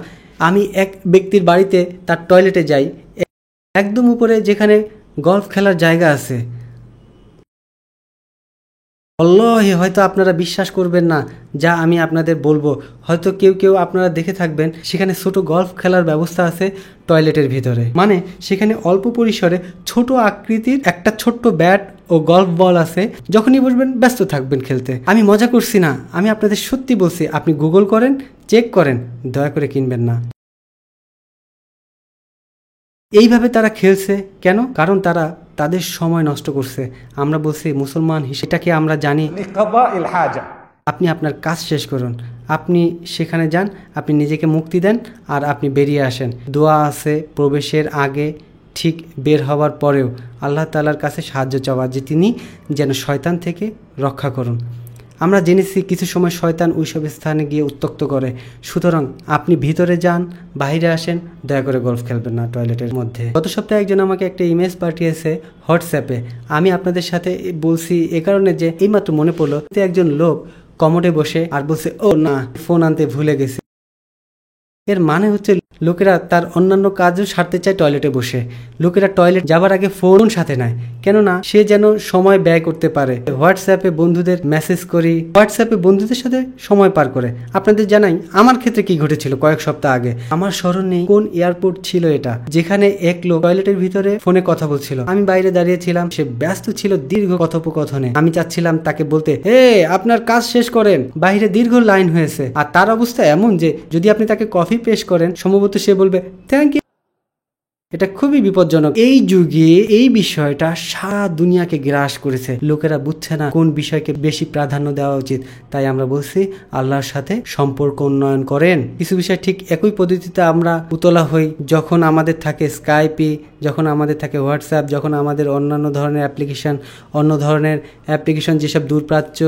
আমি এক ব্যক্তির বাড়িতে তার টয়লেটে যাই, একদম উপরে যেখানে গলফ খেলার জায়গা আছে। আল্লাহ, হয়তো আপনারা বিশ্বাস করবেন না যা আমি আপনাদের বলবো। হয়তো কেউ কেউ আপনারা দেখে থাকবেন, সেখানে ছোট গলফ খেলার ব্যবস্থা আছে টয়লেটের ভিতরে। মানে সেখানে অল্প পরিসরে ছোট আকৃতির একটা ছোট্ট ব্যাট ও গলফ বল আছে। যখনই বসবেন ব্যস্ত থাকবেন খেলতে। আমি মজা করছি না, আমি আপনাদের সত্যি বলছি। আপনি গুগল করেন, চেক করেন, দয়া করে কিনবেন না। এইভাবে তারা খেলছে কেন? কারণ তারা তাদের সময় নষ্ট করছে। আমরা বলছি মুসলমান সেটাকে আমরা জানি। আপনি আপনার কাজ শেষ করুন, আপনি সেখানে যান, আপনি নিজেকে মুক্তি দেন, আর আপনি বেরিয়ে আসেন। দোয়া আছে প্রবেশের আগে, ঠিক বের হওয়ার পরেও আল্লাহ তাআলার কাছে সাহায্য চাওয়া, যে তিনি যেন শয়তান থেকে রক্ষা করুন। আমরা জেনেছি কিছু সময় শয়তান ওইসব স্থানে গিয়ে উত্ত্যক্ত করে। সুতরাং আপনি ভিতরে যান, বাইরে আসেন, দয়া করে গলফ খেলবেন না টয়লেটের মধ্যে। গত সপ্তাহে একজন আমাকে একটা ইমেজ পাঠিয়েছে হোয়াটসঅ্যাপে। আমি আপনাদের সাথে বলছি এ কারণে যে এইমাত্র মনে পড়লো, একজন লোক কমোডে বসে আর বলছে, ও না, ফোন আনতে ভুলে গেছে। এর মানে হচ্ছে লোকেরা তার অন্যান্য কাজও সারতে চায় টয়লেটে বসে। লোকেরা টয়লেট যাবার আগে ফোন সাথে নেয়, কেননা সে যেন সময় ব্যয় করতে পারে। হোয়াটসঅ্যাপে বন্ধুদের মেসেজ করি, হোয়াটসঅ্যাপে বন্ধুদের সাথে সময় পার করে। আপনাদের জানাই আমার ক্ষেত্রে কি ঘটেছিল কয়েক সপ্তাহ আগে। আমার স্মরণ নেই কোন এয়ারপোর্ট ছিল এটা, যেখানে এক লোক টয়লেটের ভিতরে ফোনে কথা বলছিল। আমি বাইরে দাঁড়িয়েছিলাম, সে ব্যস্ত ছিল দীর্ঘ কথোপকথনে। আমি চাচ্ছিলাম তাকে বলতে, হে আপনার কাজ শেষ করেন। বাইরে দীর্ঘ লাইন হয়েছে, আর তার অবস্থা এমন যে যদি আপনি তাকে কফি পেশ করেন, সম্ভবত সে বলবে থ্যাংক ইউ। এটা খুবই বিপজ্জনক। এই যুগে এই বিষয়টা সারা দুনিয়াকে গ্রাস করেছে। লোকেরা বুঝছে না কোন বিষয়কে বেশি প্রাধান্য দেওয়া উচিত। তাই আমরা বলছি আল্লাহর সাথে সম্পর্ক উন্নয়ন করেন। কিছু বিষয় ঠিক একই পদ্ধতিতে আমরা উতলা হই যখন আমাদের থাকে স্কাইপে, যখন আমাদের থাকে হোয়াটসঅ্যাপ, যখন আমাদের অন্যান্য ধরনের অ্যাপ্লিকেশন, অন্য ধরনের অ্যাপ্লিকেশন যেসব দূরপ্রাচ্য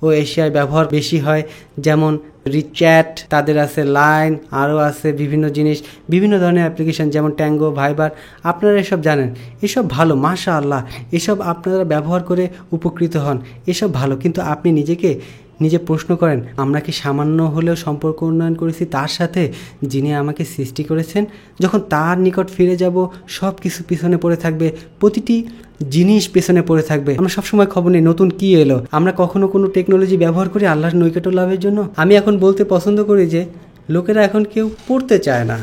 ও এশিয়ায় ব্যবহার বেশি হয়, যেমন রিচ্যাট, তাদের আছে লাইন, আরও আছে বিভিন্ন জিনিস, বিভিন্ন ধরনের অ্যাপ্লিকেশন যেমন ট্যাঙ্গো, ভাইবার। আপনারা এসব জানেন, এসব ভালো, মাশাআল্লাহ, এসব আপনারা ব্যবহার করে উপকৃত হন, এসব ভালো। কিন্তু আপনি নিজে প্রশ্ন করেন, আমরা কি সামান্য হলেও সম্পর্ক উন্নয়ন করেছি তার সাথে, যিনি আমাকে সৃষ্টি করেছেন? যখন তার নিকট ফিরে যাব, সব কিছু পিছনে পড়ে থাকবে, প্রতিটি জিনিস পেছনে পড়ে থাকবে। আমরা সবসময় খবর নেই নতুন কি এলো। আমরা কখনো কোনো টেকনোলজি ব্যবহার করি আল্লাহর নৈকট্য লাভের জন্য? আমি এখন বলতে পছন্দ করি যে লোকেরা এখন কেউ পড়তে চায় না।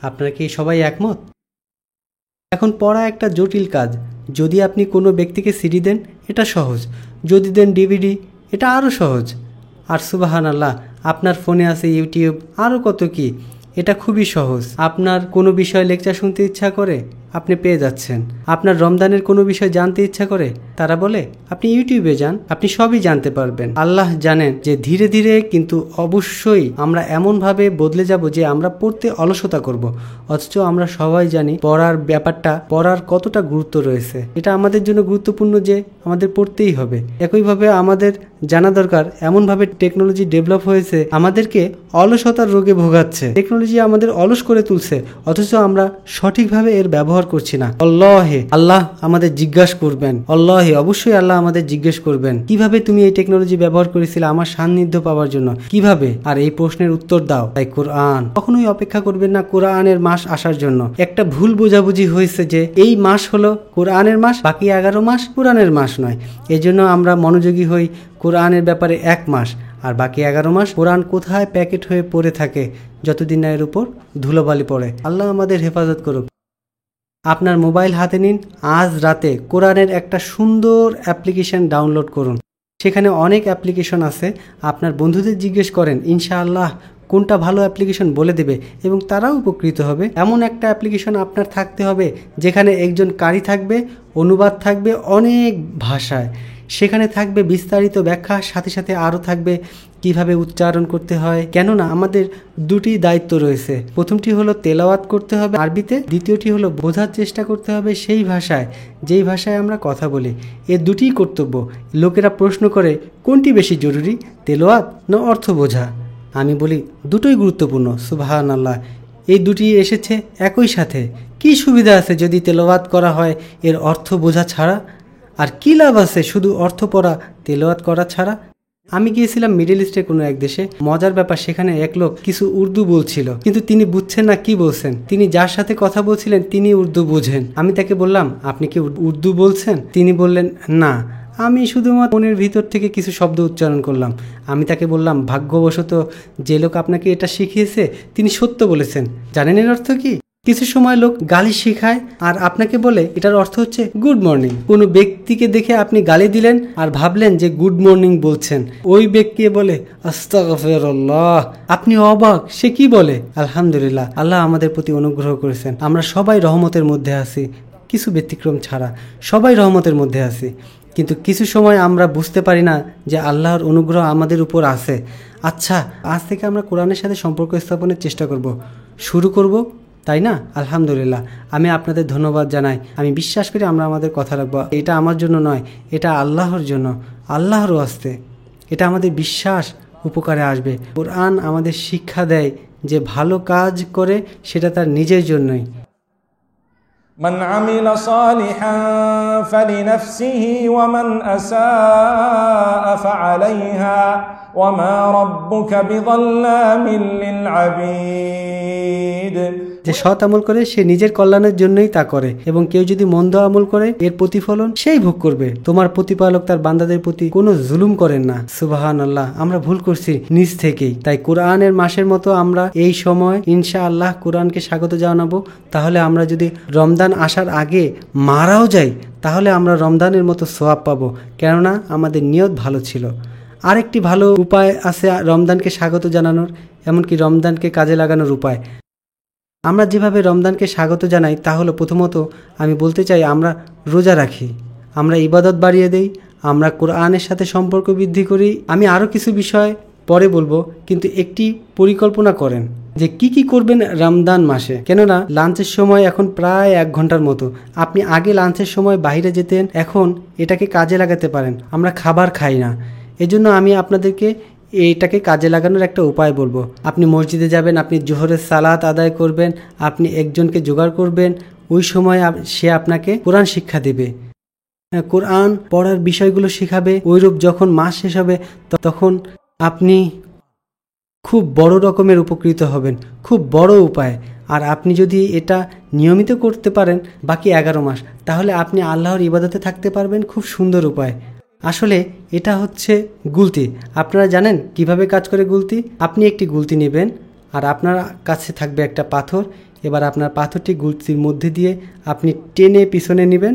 আপনারা কি সবাই একমত? এখন পড়া একটা জটিল কাজ। যদি আপনি কোনো ব্যক্তিকে সিডি দেন, এটা সহজ। যদি দেন ডিভিডি, এটা আরও সহজ। আর সুবহানাল্লাহ, আপনার ফোনে আছে ইউটিউব, আরও কত কি, এটা খুবই সহজ। আপনার কোনো বিষয় লেকচার শুনতে ইচ্ছা করে, আপনি পেয়ে যাচ্ছেন। আপনার রমজানের কোনো বিষয় জানতে ইচ্ছা করে, তারা বলে আপনি ইউটিউবে যান, আপনি সবই জানতে পারবেন। আল্লাহ জানেন যে ধীরে ধীরে কিন্তু অবশ্যই আমরা এমনভাবে বদলে যাব যে আমরা পড়তে অলসতা করব। অথচ আমরা সবাই জানি পড়ার ব্যাপারটা, পড়ার কতটা গুরুত্ব রয়েছে। এটা আমাদের জন্য গুরুত্বপূর্ণ যে আমাদের পড়তেই হবে। একইভাবে আমাদের জানা দরকার এমনভাবে টেকনোলজি ডেভেলপ হয়েছে আমাদেরকে অলসতার রোগে ভোগাচ্ছে। টেকনোলজি আমাদের অলস করে তুলছে, অথচ আমরা সঠিকভাবে এর ব্যবহার করছি না। আল্লাহ আমাদের জিজ্ঞাসা করবেন, অবশ্যই আল্লাহ আমাদের জিজ্ঞেস করবেন, কিভাবে তুমি এই টেকনোলজি ব্যবহার করেছিলে আমার সান্নিধ্য পাওয়ার জন্য, কিভাবে? আর এই প্রশ্নের উত্তর দাও। তাই কোরআন, কখনোই অপেক্ষা করবেন না কোরআনের মাস আসার জন্য। একটা ভুল বোঝাবুঝি হয়েছে যে এই মাস হলো কোরআনের মাস, বাকি 11 মাস কোরআনের মাস নয়। এজন্য আমরা মনোযোগী হই কোরআনের ব্যাপারে 1 মাস, আর বাকি 11 মাস কোরআন কোথায় প্যাকেট হয়ে পড়ে থাকে, যতদিন না এর উপর ধুলোবালি পড়ে। আল্লাহ আমাদের হেফাজত করুক। আপনার মোবাইল হাতে নিন, আজ রাতে কোরআনের একটা সুন্দর অ্যাপ্লিকেশন ডাউনলোড করুন। সেখানে অনেক অ্যাপ্লিকেশন আছে, আপনার বন্ধুদের জিজ্ঞেস করেন, ইনশাআল্লাহ কোনটা ভালো অ্যাপ্লিকেশন বলে দেবে এবং তারাও উপকৃত হবে। এমন একটা অ্যাপ্লিকেশন আপনার থাকতে হবে যেখানে একজন কারি থাকবে, অনুবাদ থাকবে অনেক ভাষায়, সেখানে থাকবে বিস্তারিত ব্যাখ্যা, সাথে সাথে আরও থাকবে কিভাবে উচ্চারণ করতে হয়। কেননা আমাদের দুটি দায়িত্ব রয়েছে। প্রথমটি হলো তেলাওয়াত করতে হবে আরবিতে, দ্বিতীয়টি হলো বোঝার চেষ্টা করতে হবে সেই ভাষায় যেই ভাষায় আমরা কথা বলি। এ দুটিই কর্তব্য। লোকেরা প্রশ্ন করে কোনটি বেশি জরুরি, তেলাওয়াত না অর্থ বোঝা? আমি বলি দুটোই গুরুত্বপূর্ণ। সুবহানাল্লাহ, এই দুটি এসেছে একই সাথে। কি সুবিধা আছে যদি তেলাওয়াত করা হয় এর অর্থ বোঝা ছাড়া? আর কি লাভ আছে শুধু অর্থ পড়া তেলাওয়াত করা ছাড়া? আমি গিয়েছিলাম মিডল ইস্টের কোনো এক দেশে। মজার ব্যাপার, সেখানে এক লোক কিছু উর্দু বলছিল, কিন্তু তিনি বুঝছেন না কি বলছেন। তিনি যার সাথে কথা বলছিলেন তিনি উর্দু বোঝেন। আমি তাকে বললাম, আপনি কি উর্দু বলছেন? তিনি বললেন, না, আমি শুধুমাত্র মনের ভিতর থেকে কিছু শব্দ উচ্চারণ করলাম। আমি তাকে বললাম, ভাগ্যবশত যে লোক আপনাকে এটা শিখিয়েছে তিনি সত্য বলেছেন। জানেন এর অর্থ কি? কিছু সময় লোক গালি শেখায় আর আপনাকে বলে এটার অর্থ হচ্ছে গুড মর্নিং। কোনো ব্যক্তিকে দেখে আপনি গালি দিলেন আর ভাবলেন যে গুড মর্নিং বলছেন, ওই ব্যক্তি বলে আস্তাগফিরুল্লাহ। আপনি অবাক, সে কি বলে? আলহামদুলিল্লাহ, আল্লাহ আমাদের প্রতি অনুগ্রহ করেছেন। আমরা সবাই রহমতের মধ্যে আছি, কিছু ব্যতিক্রম ছাড়া সবাই রহমতের মধ্যে আছি। কিন্তু কিছু সময় আমরা বুঝতে পারি না যে আল্লাহর অনুগ্রহ আমাদের উপর আছে। আচ্ছা, আজ থেকে আমরা কোরআনের সাথে সম্পর্ক স্থাপনের চেষ্টা করব, শুরু করব, তাই না? আলহামদুলিল্লাহ, আমি আপনাদের ধন্যবাদ জানাই। আমি বিশ্বাস করি আমরা আমাদের কথা রাখবো। এটা আমার জন্য নয়, এটা আল্লাহর জন্য, আল্লাহর ওয়াস্তে। এটা আমাদের বিশ্বাস উপকারে আসবে। কোরআন আমাদের শিক্ষা দেয় যে ভালো কাজ করে সেটা তার নিজের জন্যই। من عمل صالحا فلنفسه ومن أساء فعليها وما ربك بظلام للعبيد। যে সৎ আমল করে সে নিজের কল্যাণের জন্যই তা করে, এবং কেউ যদি মন্দ আমল করে এর প্রতিফলন সেই ভোগ করবে। তোমার প্রতিপালক তার বান্দাদের প্রতি কোনো জুলুম করেন না। সুবহানাল্লাহ, আমরা ভুল করছি নিজ থেকেই। তাই কোরআনের মাসের মতো আমরা এই সময় ইনশাআল্লাহ কোরআনকে স্বাগত জানাবো। তাহলে আমরা যদি রমজান আসার আগে মারাও যাই তাহলে আমরা রমজানের মতো সওয়াব পাবো, কেননা আমাদের নিয়ত ভালো ছিল। আরেকটি ভালো উপায় আছে রমজানকে স্বাগত জানানোর, এমনকি রমজানকে কাজে লাগানোর উপায়। আমরা যেভাবে রমজানকে স্বাগত জানাই তা হলো, প্রথমত আমি বলতে চাই আমরা রোজা রাখি, আমরা ইবাদত বাড়িয়ে দেই, আমরা কোরআনের সাথে সম্পর্ক বৃদ্ধি করি। আমি আরও কিছু বিষয় পরে বলবো, কিন্তু একটি পরিকল্পনা করেন যে কি কি করবেন রমজান মাসে। কেননা লাঞ্চের সময় এখন প্রায় 1 ঘন্টার মতো। আপনি আগে লাঞ্চের সময় বাইরে যেতেন, এখন এটাকে কাজে লাগাতে পারেন। আমরা খাবার খাই না, এজন্য আমি আপনাদেরকে এইটাকে কাজে লাগানোর একটা উপায় বলবো। আপনি মসজিদে যাবেন, আপনি জোহরের সালাত আদায় করবেন, আপনি একজনকে জোগাড় করবেন, ওই সময় সে আপনাকে কোরআন শিক্ষা দেবে, কোরআন পড়ার বিষয়গুলো শেখাবে। ওইরূপ যখন মাস শেষ হবে তখন আপনি খুব বড় রকমের উপকৃত হবেন, খুব বড় উপায়। আর আপনি যদি এটা নিয়মিত করতে পারেন বাকি 11 মাস, তাহলে আপনি আল্লাহর ইবাদতে থাকতে পারবেন খুব সুন্দর উপায়। আসলে এটা হচ্ছে গুলতি। আপনারা জানেন কিভাবে কাজ করে গুলতি? আপনি একটি গুলতি নেবেন আর আপনার কাছে থাকবে একটা পাথর। এবার আপনার পাথরটি গুলতির মধ্যে দিয়ে আপনি টেনে পিছনে নেবেন।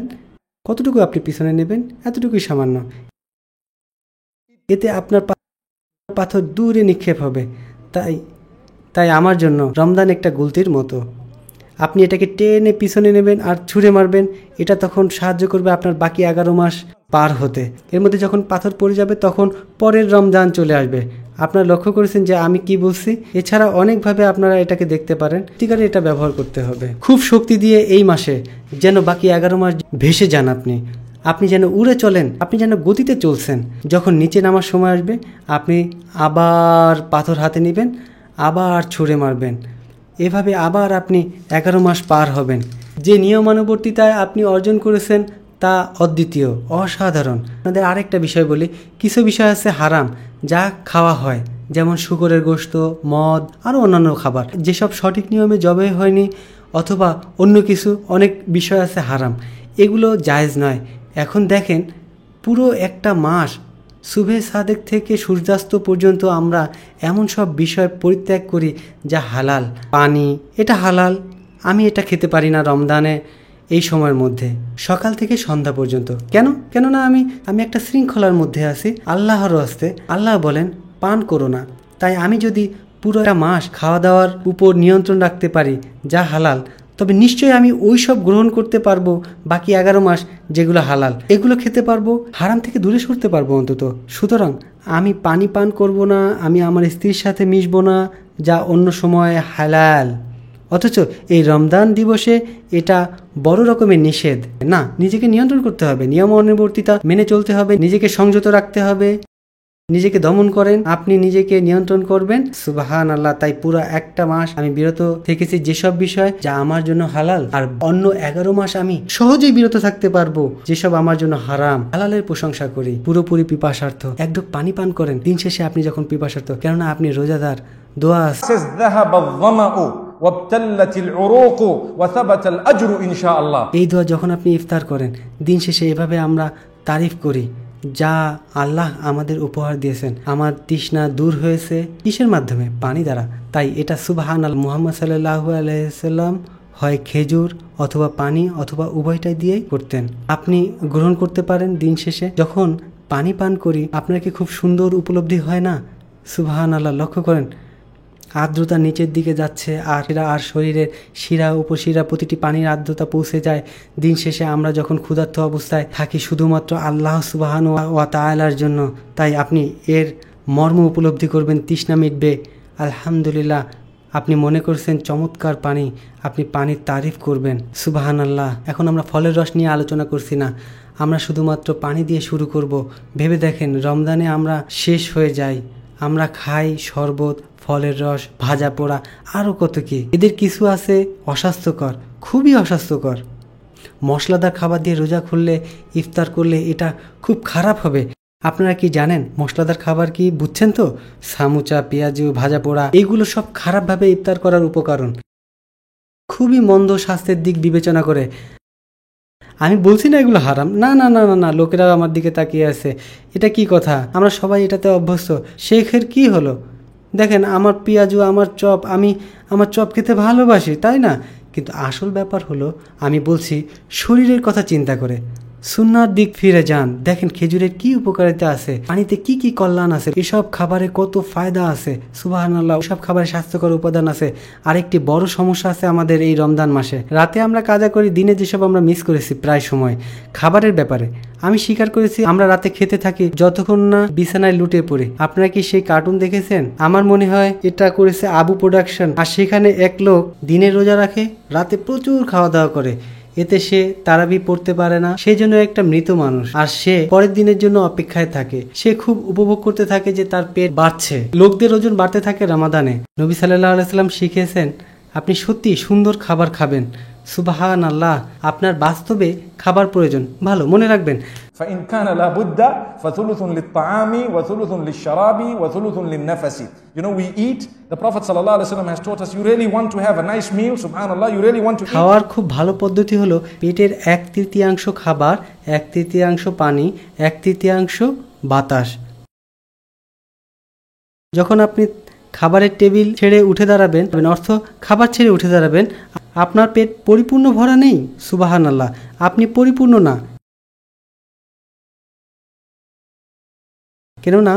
কতটুকু আপনি পিছনে নেবেন? এতটুকুই সামান্য। এতে আপনার পাথর দূরে নিক্ষেপ হবে। তাই আমার জন্য রমজান একটা গুলতির মতো। আপনি এটাকে টেনে পিছনে নেবেন আর ছুঁড়ে মারবেন। এটা তখন সাহায্য করবে আপনার বাকি 11 মাস পার হতে। এর মধ্যে যখন পাথর পড়ে যাবে তখন পরের রমজান চলে আসবে। আপনারা লক্ষ্য করেছেন যে আমি কি বলছি? এছাড়া অনেকভাবে আপনারা এটাকে দেখতে পারেন। সত্যিকারে এটা ব্যবহার করতে হবে খুব শক্তি দিয়ে। এই মাসে যেন বাকি 11 মাস ভেসে যান আপনি যেন উড়ে চলেন, আপনি যেন গতিতে চলছেন। যখন নিচে নামার সময় আসবে আপনি আবার পাথর হাতে নেবেন, আবার ছুঁড়ে মারবেন। এভাবে আবার আপনি 11 মাস পার হবেন। যে নিয়মানুবর্তিতায় আপনি অর্জন করেছেন তা অদ্বিতীয়, অসাধারণ। আপনাদের আরেকটা বিষয় বলি, কিছু বিষয় আছে হারাম যা খাওয়া হয়, যেমন শুকরের গোশত, মদ, আরও অন্যান্য খাবার যেসব সঠিক নিয়মে জবাই হয়নি, অথবা অন্য কিছু অনেক বিষয় আছে হারাম, এগুলো জায়েজ নয়। এখন দেখেন, পুরো একটা মাস সুবহে সাদেক থেকে সূর্যাস্ত পর্যন্ত আমরা এমন সব বিষয় পরিত্যাগ করি যা হালাল। পানি, এটা হালাল, আমি এটা খেতে পারি না রমজানে এই সময়ের মধ্যে সকাল থেকে সন্ধ্যা পর্যন্ত। কেননা আমি একটা শৃঙ্খলার মধ্যে আছি। আল্লাহর হস্তে আল্লাহ বলেন পান করো না। তাই আমি যদি পুরো একটা মাস খাওয়া দাওয়ার উপর নিয়ন্ত্রণ রাখতে পারি যা হালাল, তবে নিশ্চয়ই আমি ওই সব গ্রহণ করতে পারবো বাকি 11 মাস যেগুলো হালাল, এগুলো খেতে পারবো, হারাম থেকে দূরে সরতে পারবো অন্তত। সুতরাং আমি পানি পান করব না, আমি আমার স্ত্রীর সাথে মিশবো না, যা অন্য সময় হালাল। অথচ এই রমজান দিবসে এটা বড় রকমের নিষেধ। না, নিজেকে নিয়ন্ত্রণ করতে হবে, নিয়ম অনুবর্তিতা মেনে চলতে হবে, নিজেকে সংযত রাখতে হবে। নিজেকে দমন করেন, আপনি নিজেকে নিয়ন্ত্রণ করবেন। সুবহানাল্লাহ। তাই পুরো একটা মাস আমি বিরত থেকেছি যেসব বিষয় যা আমার জন্য হালাল, আর অন্য 11 মাস আমি সহজেই বিরত থাকতে পারবো যেসব আমার জন্য হারাম। হালালের প্রশংসা করি, পুরোপুরি পিপাসার্থ। এক ঢোক পানি পান করেন দিন শেষে আপনি যখন পিপাসার্থ, কেননা আপনি রোজাদার। দোয়া এই দোয়া যখন আপনি ইফতার করেন দিন শেষে এভাবে আমরা তারিফ করি, যা আল্লাহ আমাদের উপহার দিয়েছেন। আমার তৃষ্ণা দূর হয়েছে কিসের মাধ্যমে? পানি দ্বারা। তাই এটা সুবহানাল্লাহ। মুহাম্মদ সাল্লাল্লাহু আলাইহি সাল্লাম হয় খেজুর অথবা পানি অথবা উভয়টাই দিয়েই করতেন। আপনি গ্রহণ করতে পারেন দিন শেষে। যখন পানি পান করি আপনার কি খুব সুন্দর উপলব্ধি হয় না? সুবহানাল্লাহ। লক্ষ্য করেন আর্দ্রতা নিচের দিকে যাচ্ছে, আর শরীরের শিরা উপশিরা প্রতিটি পানির আর্দ্রতা পৌঁছে যায়। দিন শেষে আমরা যখন ক্ষুধার্ত অবস্থায় থাকি শুধুমাত্র আল্লাহ সুবহানাহু ওয়া তাআলার জন্য। তাই আপনি এর মর্ম উপলব্ধি করবেন, তৃষ্ণা মিটবে। আলহামদুলিল্লাহ। আপনি মনে করছেন চমৎকার পানি, আপনি পানির তারিফ করবেন। সুবহানাল্লাহ। এখন আমরা ফলের রস নিয়ে আলোচনা করছি না, আমরা শুধুমাত্র পানি দিয়ে শুরু করব। ভেবে দেখেন রমজানে আমরা শেষ হয়ে যাই, আমরা খাই শরবত, ফলের রস, ভাজা পোড়া, আরও কত কি। এদের কিছু আছে অস্বাস্থ্যকর, খুবই অস্বাস্থ্যকর। মশলাদার খাবার দিয়ে রোজা খুললে, ইফতার করলে এটা খুব খারাপ হবে। আপনারা কি জানেন মশলাদার খাবার কি? বুঝছেন তো? সামুচা, পেঁয়াজু, ভাজা পোড়া, এগুলো সব খারাপভাবে ইফতার করার উপকরণ। খুবই মন্দ স্বাস্থ্যের দিক বিবেচনা করে। আমি বলছি না এগুলো হারাম, না না না না না, লোকেরা আমার দিকে তাকিয়ে আছে, এটা কি কথা? আমরা সবাই এটাতে অভ্যস্ত। শেখের কি হলো? দেখেন আমার পেঁয়াজু, আমার চপ, আমি আমার চপ খেতে ভালোবাসি, তাই না? কিন্তু আসল ব্যাপার হলো আমি বলছি শরীরের কথা চিন্তা করে। সুন্নার দিক ফিরে যান, দেখেন খেজুরের কি উপকারিতা আছে, পানিতে কি কি কল্যাণ আছে, এসব খাবারে কত ফায়দা আছে। সুবহানাল্লাহ। সব খাবারে স্বাস্থ্যকর উপাদান আছে। আরেকটি বড় সমস্যা আছে আমাদের এই রমজান মাসে, রাতে আমরা কাজা করি, দিনে যেসব আমরা মিস করেছি প্রায় সময় খাবারের ব্যাপারে। আমি স্বীকার করেছি আমরা রাতে খেতে থাকি যতক্ষণ না বিছানায় লুটে পড়ি। আপনারা কি সেই কার্টুন দেখেছেন? আমার মনে হয় এটা করেছে আবু প্রোডাকশন। আর সেখানে এক লোক দিনে রোজা রাখে, রাতে প্রচুর খাওয়া দাওয়া করে, এতে সে তারাবি পড়তে পারে না, সেই জন্য একটা মৃত মানুষ। আর সে পরের দিনের জন্য অপেক্ষায় থাকে। সে খুব উপভোগ করতে থাকে যে তার পেট বাড়ছে। লোকদের ওজন বাড়তে থাকে রমাদানে। নবী সাল্লাল্লাহু আলাইহি সাল্লাম শিখিয়েছেন আপনি সত্যি সুন্দর খাবার খাবেন। সুবহানাল্লাহ। আপনার বাস্তবে খাবার প্রয়োজন, ভালো মনে রাখবেন। فإن كان لا بد فثلث للطعام وثلث للشراب وثلث للنفس. You know, we eat. The Prophet sallallahu alaihi wasallam has taught us, you really want to have a nice meal, subhanallah, you really want to eat. খাওয়ার খুব ভালো পদ্ধতি হলো পেটের 1/3 খাবার, 1/3 পানি, 1/3 বাতাস। যখন আপনি খাবারের টেবিল ছেড়ে উঠে দাঁড়াবেন, অর্থ খাবার ছেড়ে উঠে দাঁড়াবেন, আপনার পেট পরিপূর্ণ ভরা নেই। সুবহানাল্লাহ। আপনি পরিপূর্ণ না, কেননা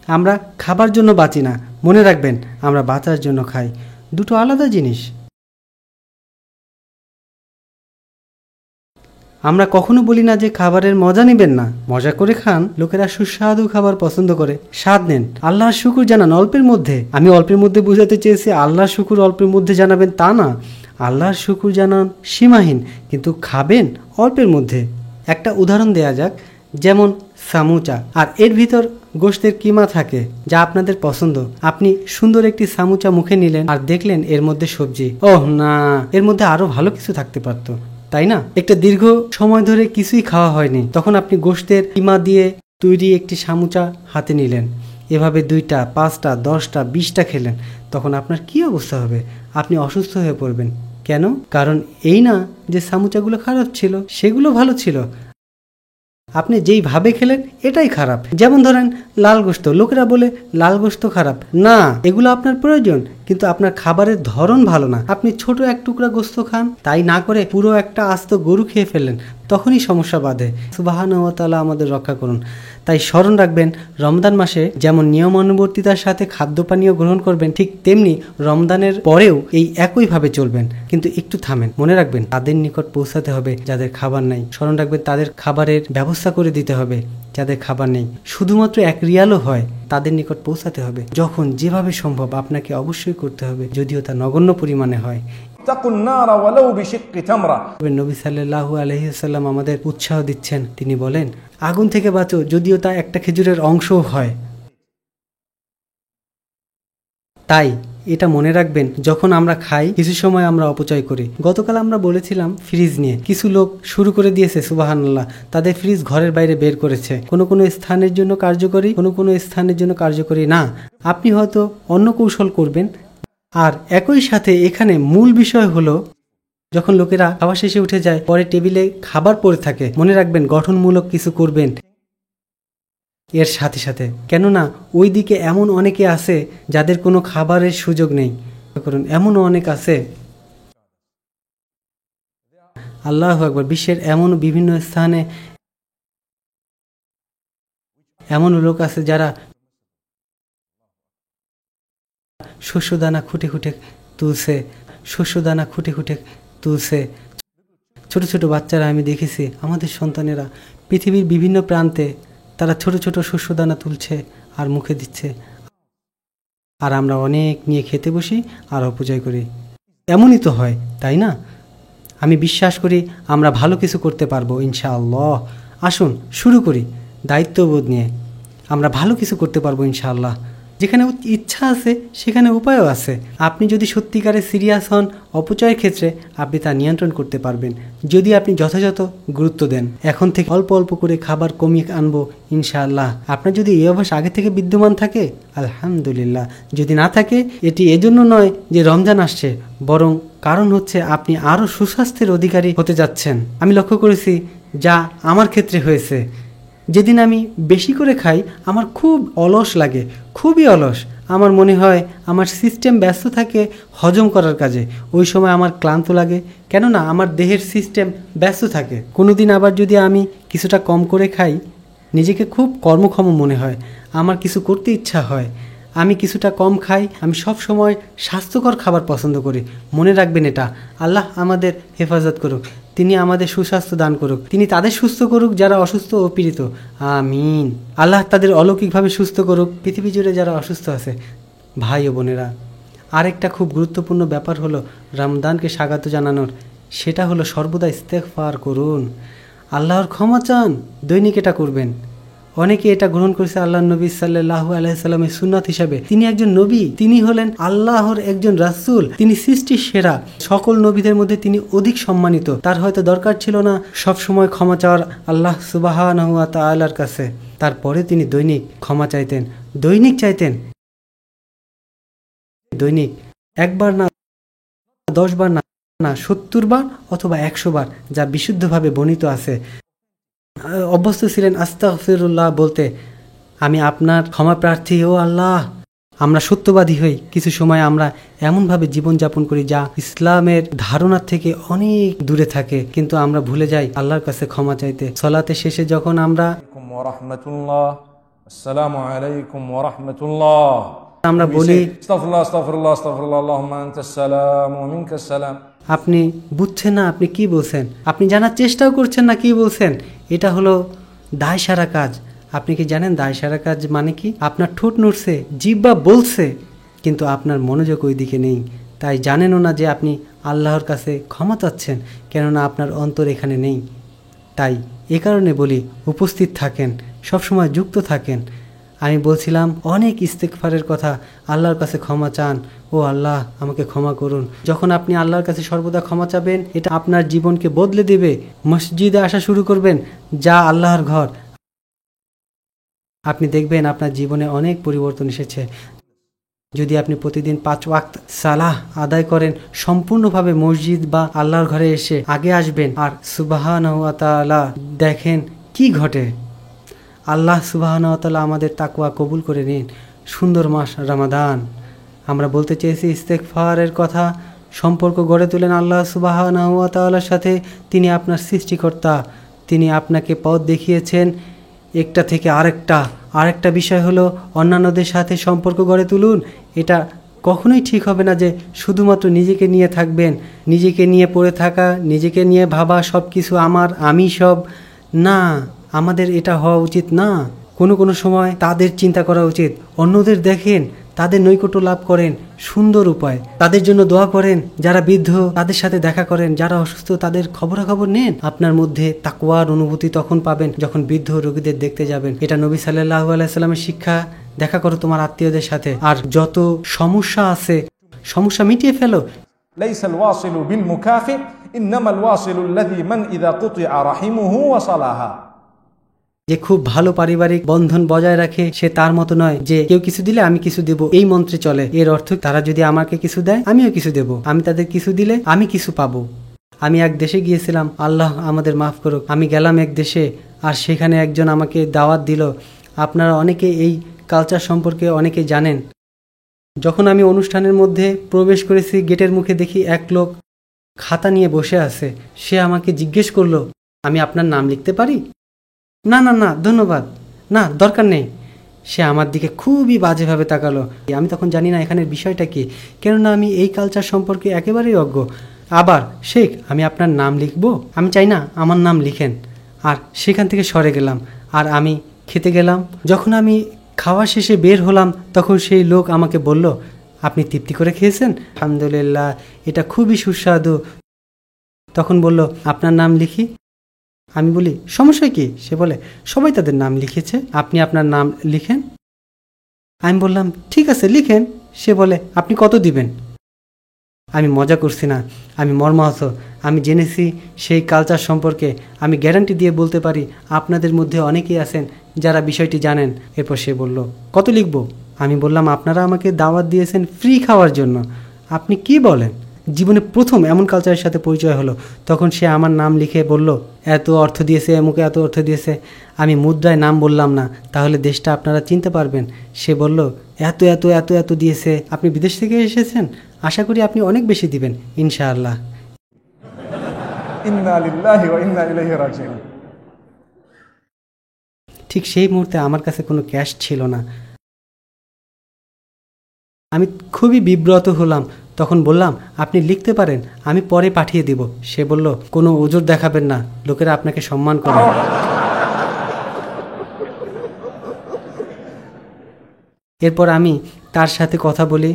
আমরা খাবার জন্য বাঁচি না, মনে রাখবেন আমরা বাঁচার জন্য খাই। দুটো আলাদা জিনিস। আমরা কখনো বলি না যে খাবারের মজা নেবেন না, মজা করে খান। লোকেরা সুস্বাদু খাবার পছন্দ করে, স্বাদ নেন, আল্লাহর শুকুর জানান অল্পের মধ্যে। আমি অল্পের মধ্যে বোঝাতে চেয়েছি আল্লাহর শুকুর অল্পের মধ্যে জানাবেন তা না, আল্লাহর শুকুর জানান সীমাহীন, কিন্তু খাবেন অল্পের মধ্যে। একটা উদাহরণ দেয়া যাক, যেমন সামুচা, আর এর ভিতর গোশতের কিমা থাকে যা আপনাদের পছন্দ। আপনি সুন্দর একটি সামুচা মুখে নিলেন আর দেখলেন এর মধ্যে সবজি। ওহ না, এর মধ্যে আরো ভালো কিছু থাকতে পারতো, তাই না? একটা দীর্ঘ সময় ধরে কিছুই খাওয়া হয়নি, তখন আপনি গোশতের কিমা দিয়ে তৈরি একটি সামুচা হাতে নিলেন, এভাবে 2টা, 5টা, 10টা, 20টা খেলেন, তখন আপনার কি অবস্থা হবে? আপনি অসুস্থ হয়ে পড়বেন। কেন? কারণ এই না যে সামুচাগুলো খারাপ ছিল, সেগুলো ভালো ছিল, আপনি যেইভাবে খেলেন এটাই খারাপ। যেমন ধরেন লাল গোশত, লোকেরা বলে লাল গোশত খারাপ, না, এগুলো আপনার প্রয়োজন, কিন্তু আপনার খাবারের ধরন ভালো না। আপনি ছোট এক টুকরা গোশত খান, তাই না করে পুরো একটা আস্ত গরু খেয়ে ফেললেন, তখনই সমস্যা বাধে। সুবহানাহু ওয়া তাআলা আমাদের রক্ষা করুন। তাই স্মরণ রাখবেন রমজান মাসে যেমন নিয়মানুবর্তিতার সাথে খাদ্য পানীয় গ্রহণ করবেন, ঠিক তেমনি রমজানের পরেও এই একইভাবে চলবেন। কিন্তু একটু থামেন, মনে রাখবেন তাদের নিকট পৌঁছাতে হবে যাদের খাবার নাই। স্মরণ রাখবেন তাদের খাবারের ব্যবস্থা করে দিতে হবে যাদের খাবার নেই। শুধুমাত্র 1 রিয়ালও হয় তাদের নিকট পৌঁছাতে হবে। যখন যেভাবে সম্ভব আপনাকে অবশ্যই করতে হবে, যদিও তা নগণ্য পরিমাণে হয়। নবী সাল্লাল্লাহু আলাইহি ওয়াসাল্লাম আমাদের উৎসাহ দিচ্ছেন, তিনি বলেন আগুন থেকে বাঁচো, যদিও তা একটা খেজুরের অংশও হয়। তাই এটা মনে রাখবেন, যখন আমরা খাই কিছু সময় আমরা অপচয় করি। গতকাল আমরা বলেছিলাম ফ্রিজ নিয়ে, কিছু লোক শুরু করে দিয়েছে সুবহানাল্লাহ, তাদের ফ্রিজ ঘরের বাইরে বের করেছে। কোনো কোনো স্থানের জন্য কার্যকরী, কোনো কোনো স্থানের জন্য কার্যকরী না। আপনি হয়তো অন্য কৌশল করবেন। আর একই সাথে এখানে মূল বিষয় হলো, যখন লোকেরা খাওয়া শেষে উঠে যায়, পরে টেবিলে খাবার পড়ে থাকে, মনে রাখবেন গঠনমূলক কিছু করবেন এর সাথে সাথে। কেননা ওই দিকে এমন অনেকে আছে যাদের কোনো খাবারের সুযোগ নেই, এমনও অনেক আছে, আল্লাহু আকবার, বিশ্বের এমন বিভিন্ন স্থানে এমন লোক আছে যারা শস্যদানা খুঁটে খুঁটে তুলছে, শস্যদানা খুঁটে খুঁটে তুলছে। ছোট ছোট বাচ্চারা আমি দেখেছি, আমাদের সন্তানেরা পৃথিবীর বিভিন্ন প্রান্তে তারা ছোট ছোট শস্যদানা তুলছে আর মুখে দিচ্ছে, আর আমরা অনেক নিয়ে খেতে বসি আর অপচয় করি। এমনই তো হয়, তাই না? আমি বিশ্বাস করি আমরা ভালো কিছু করতে পারবো ইনশাআল্লাহ। আসুন শুরু করি দায়িত্ববোধ নিয়ে, আমরা ভালো কিছু করতে পারবো ইনশাআল্লাহ। যেখানে ইচ্ছা আছে সেখানে উপায়ও আছে। আপনি যদি সত্যিকারে সিরিয়াস হন অপচয়ের ক্ষেত্রে, আপনি তা নিয়ন্ত্রণ করতে পারবেন যদি আপনি যথাযথ গুরুত্ব দেন। এখন থেকে অল্প অল্প করে খাবার কমিয়ে আনবো ইনশাআল্লাহ। আপনার যদি এই অভ্যাস আগে থেকে বিদ্যমান থাকে আলহামদুলিল্লাহ, যদি না থাকে এটি এজন্য নয় যে রমজান আসছে, বরং কারণ হচ্ছে আপনি আরও সুস্বাস্থ্যের অধিকারী হতে যাচ্ছেন। আমি লক্ষ্য করেছি যা আমার ক্ষেত্রে হয়েছে, যেদিন আমি বেশি করে খাই আমার খুব অলস লাগে, খুবই অলস। আমার মনে হয় আমার সিস্টেম ব্যস্ত থাকে হজম করার কাজে, ওই সময় আমার ক্লান্ত লাগে, কেননা আমার দেহের সিস্টেম ব্যস্ত থাকে। কোনো দিন আবার যদি আমি কিছুটা কম করে খাই, নিজেকে খুব কর্মক্ষম মনে হয়, আমার কিছু করতে ইচ্ছা হয়। আমি কিছুটা কম খাই, আমি সব সময় স্বাস্থ্যকর খাবার পছন্দ করি। মনে রাখবেন এটা। আল্লাহ আমাদের হেফাজত করুক, তিনি আমাদের সুস্বাস্থ্য দান করুক, তিনি তাদের সুস্থ করুক যারা অসুস্থ ও পীড়িত, আমিন। আল্লাহ তাদের অলৌকিকভাবে সুস্থ করুক, পৃথিবী জুড়ে যারা অসুস্থ আছে। ভাই ও বোনেরা, আরেকটা খুব গুরুত্বপূর্ণ ব্যাপার হলো রমজানকে স্বাগত জানানোর, সেটা হলো সর্বদা ইস্তেগফার করুন, আল্লাহর ক্ষমা চান, দৈনিক এটা করবেন। অনেকে এটা গ্রহণ করেছে আল্লাহ নবী সাল্লাল্লাহু আলাইহি সাল্লামের সুন্নাত হিসাবে। তিনি একজন নবী, তিনি হলেন আল্লাহর একজন রাসূল, তিনি সৃষ্টির সেরা, সকল নবীদের মধ্যে তিনি অধিক সম্মানিত। তার হয়তো দরকার ছিল না সব সময় ক্ষমা চাওয়ার আল্লাহ সুবহানাহু ওয়া তাআলার কাছে, তারপরে তিনি দৈনিক ক্ষমা চাইতেন, দৈনিক চাইতেন, দৈনিক, একবার না 10 বার না 70 বার অথবা 100 বার, যা বিশুদ্ধভাবে বর্ণিত আছে। অভ্যস্ত ছিলেন আস্তাগফিরুল্লাহ বলতে, আমি আপনার ক্ষমা প্রার্থী ও আল্লাহ। আমরা সত্যবাদী হই, কিছু সময় আমরা এমনভাবে জীবনযাপন করি যা ইসলামের ধারণার থেকে অনেক দূরে থাকে, কিন্তু আমরা ভুলে যাই আল্লাহর কাছে ক্ষমা চাইতে। সালাতে শেষে যখন আমরা আসসালামু আলাইকুম ওয়া রাহমাতুল্লাহ আমরা বলি আস্তাগফিরুল্লাহ আস্তাগফিরুল্লাহ আস্তাগফিরুল্লাহ আল্লাহুম্মা আনতাস সালাম ওয়া মিনকাস সালাম, আপনি বুঝছেন না আপনি কি বলছেন, আপনি জানার চেষ্টাও করছেন না কি বলছেন। এটা হলো দায় সারা কাজ। আপনি কি জানেন দায় সারা কাজ মানে কি? আপনার ঠোঁট নড়ছে, জিহ্বা বলছে, কিন্তু আপনার মনোযোগ ওই দিকে নেই, তাই জানেনও না যে আপনি আল্লাহর কাছে ক্ষমা চাচ্ছেন, কেননা আপনার অন্তর এখানে নেই। তাই এ কারণে বলি উপস্থিত থাকেন, সবসময় যুক্ত থাকেন। আমি বলছিলাম অনেক ইস্তেগফারের কথা, আল্লাহর কাছে ক্ষমা চান, ও আল্লাহ আমাকে ক্ষমা করুন। যখন আপনি আল্লাহর কাছে সর্বদা ক্ষমা চাবেন, এটা আপনার জীবনকে বদলে দেবে। মসজিদে আসা শুরু করবেন, যা আল্লাহর ঘর, আপনি দেখবেন আপনার জীবনে অনেক পরিবর্তন এসেছে। যদি আপনি প্রতিদিন 5 ওয়াক্ত সালাহ আদায় করেন, সম্পূর্ণভাবে মসজিদ বা আল্লাহর ঘরে এসে আগে আসবেন, আর সুবহানাহু ওয়া তাআলা দেখেন কি ঘটে। আল্লাহ সুবহানাহু ওয়া তাআলা আমাদের তাকওয়া কবুল করে নিন। সুন্দর মাস রমাদান, আমরা বলতে চেয়েছি ইস্তেগফারের কথা। সম্পর্ক গড়ে তোলেন আল্লাহ সুবহানাহু ওয়া তাআলার সাথে, তিনি আপনার সৃষ্টিকর্তা, তিনি আপনাকে পথ দেখিয়েছেন একটা থেকে আরেকটা বিষয় হলো অন্যান্যদের সাথে সম্পর্ক গড়ে তুলুন। এটা কখনোই ঠিক হবে না যে শুধুমাত্র নিজেকে নিয়ে থাকবেন, নিজেকে নিয়ে পড়ে থাকা, নিজেকে নিয়ে ভাবা, সব কিছু আমার, আমি সব। না, আমাদের এটা হওয়া উচিত না। কোনো সময় তাদের চিন্তা করা উচিত, অন্যদের দেখেন তাদের নৈকট্য লাভ করেন সুন্দর উপায়, তাদের জন্য দোয়া করেন, যারা বৃদ্ধ তাদের সাথে দেখা করেন, যারা অসুস্থ তাদের খবরাখবর নেন। আপনার মধ্যে তাকওয়ার অনুভূতি তখন পাবেন যখন বৃদ্ধ রোগীদের দেখতে যাবেন। এটা নবী সাল্লাল্লাহু আলাইহি সাল্লামের শিক্ষা। দেখা করো তোমার আত্মীয়দের সাথে, আর যত সমস্যা আছে সমস্যা মিটিয়ে ফেলো। ليس الواصل بالمكافئ إنما الواصل الذي من إذا قطع رحمه وصلها। যে খুব ভালো পারিবারিক বন্ধন বজায় রাখে সে তার মতো নয় যে কেউ কিছু দিলে আমি কিছু দেব, এই মন্ত্রে চলে। এর অর্থ তারা যদি আমাকে কিছু দেয় আমিও কিছু দেব, আমি তাদের কিছু দিলে আমি কিছু পাবো। আমি এক দেশে গিয়েছিলাম, আল্লাহ আমাদের মাফ করুক। আমি গেলাম এক দেশে, আর সেখানে একজন আমাকে দাওয়াত দিল। আপনারা অনেকে এই কালচার সম্পর্কে অনেকে জানেন। যখন আমি অনুষ্ঠানের মধ্যে প্রবেশ করেছি, গেটের মুখে দেখি এক লোক খাতা নিয়ে বসে আছে। সে আমাকে জিজ্ঞেস করলো, আমি আপনার নাম লিখতে পারি? না না না ধন্যবাদ, না দরকার নেই। সে আমার দিকে খুবই বাজেভাবে তাকালো। আমি তখন জানি না এখানের বিষয়টা কি, কেননা আমি এই কালচার সম্পর্কে একেবারেই অজ্ঞ। আবার শেখ, আমি আপনার নাম লিখব? আমি চাই না আমার নাম লিখেন। আর সেখান থেকে সরে গেলাম, আর আমি খেতে গেলাম। যখন আমি খাওয়া শেষে বের হলাম তখন সেই লোক আমাকে বলল, আপনি তৃপ্তি করে খেয়েছেন? আলহামদুলিল্লাহ, এটা খুবই সুস্বাদু। তখন বলল, আপনার নাম লিখি? আমি বলি, সমস্যা কি? সে বলে, সবাই তাদের নাম লিখেছে, আপনি আপনার নাম লিখেন। আমি বললাম, ঠিক আছে লিখেন। সে বলে, আপনি কত দিবেন? আমি মজা করছি না, আমি মর্মাহত। আমি জেনেছি সেই কালচার সম্পর্কে। আমি গ্যারান্টি দিয়ে বলতে পারি আপনাদের মধ্যে অনেকেই আছেন যারা বিষয়টি জানেন। এরপর সে বলল, কত লিখব? আমি বললাম, আপনারা আমাকে দাওয়াত দিয়েছেন ফ্রি খাওয়ার জন্য, আপনি কি বলেন? জীবনে প্রথম এমন কালচারের সাথে পরিচয় হলো। তখন সে আমার নাম লিখে বলল, এত অর্থ দিয়েছে, এমুকে এত অর্থ দিয়েছে। আমি মুদ্রায় নাম বললাম না, তাহলে দেশটা আপনারা চিনতে পারবেন। সে বলল, এত এত এত এত দিয়েছে, আপনি বিদেশ থেকে এসেছেন, আশা করি আপনি অনেক বেশি দিবেন ইনশাআল্লাহ। ইন্না লিল্লাহি ওয়া ইন্না ইলাইহি রাজিউন। ঠিক সেই মুহূর্তে আমার কাছে কোনো ক্যাশ ছিল না। আমি খুবই বিব্রত হলাম। তখন বললাম, আপনি লিখতে পারেন, আমি পরে পাঠিয়ে দিব। সে বলল, কোনো ওজর দেখাবেন না, লোকেরা আপনাকে সম্মান করে। এরপর আমি তার সাথে কথা বলি,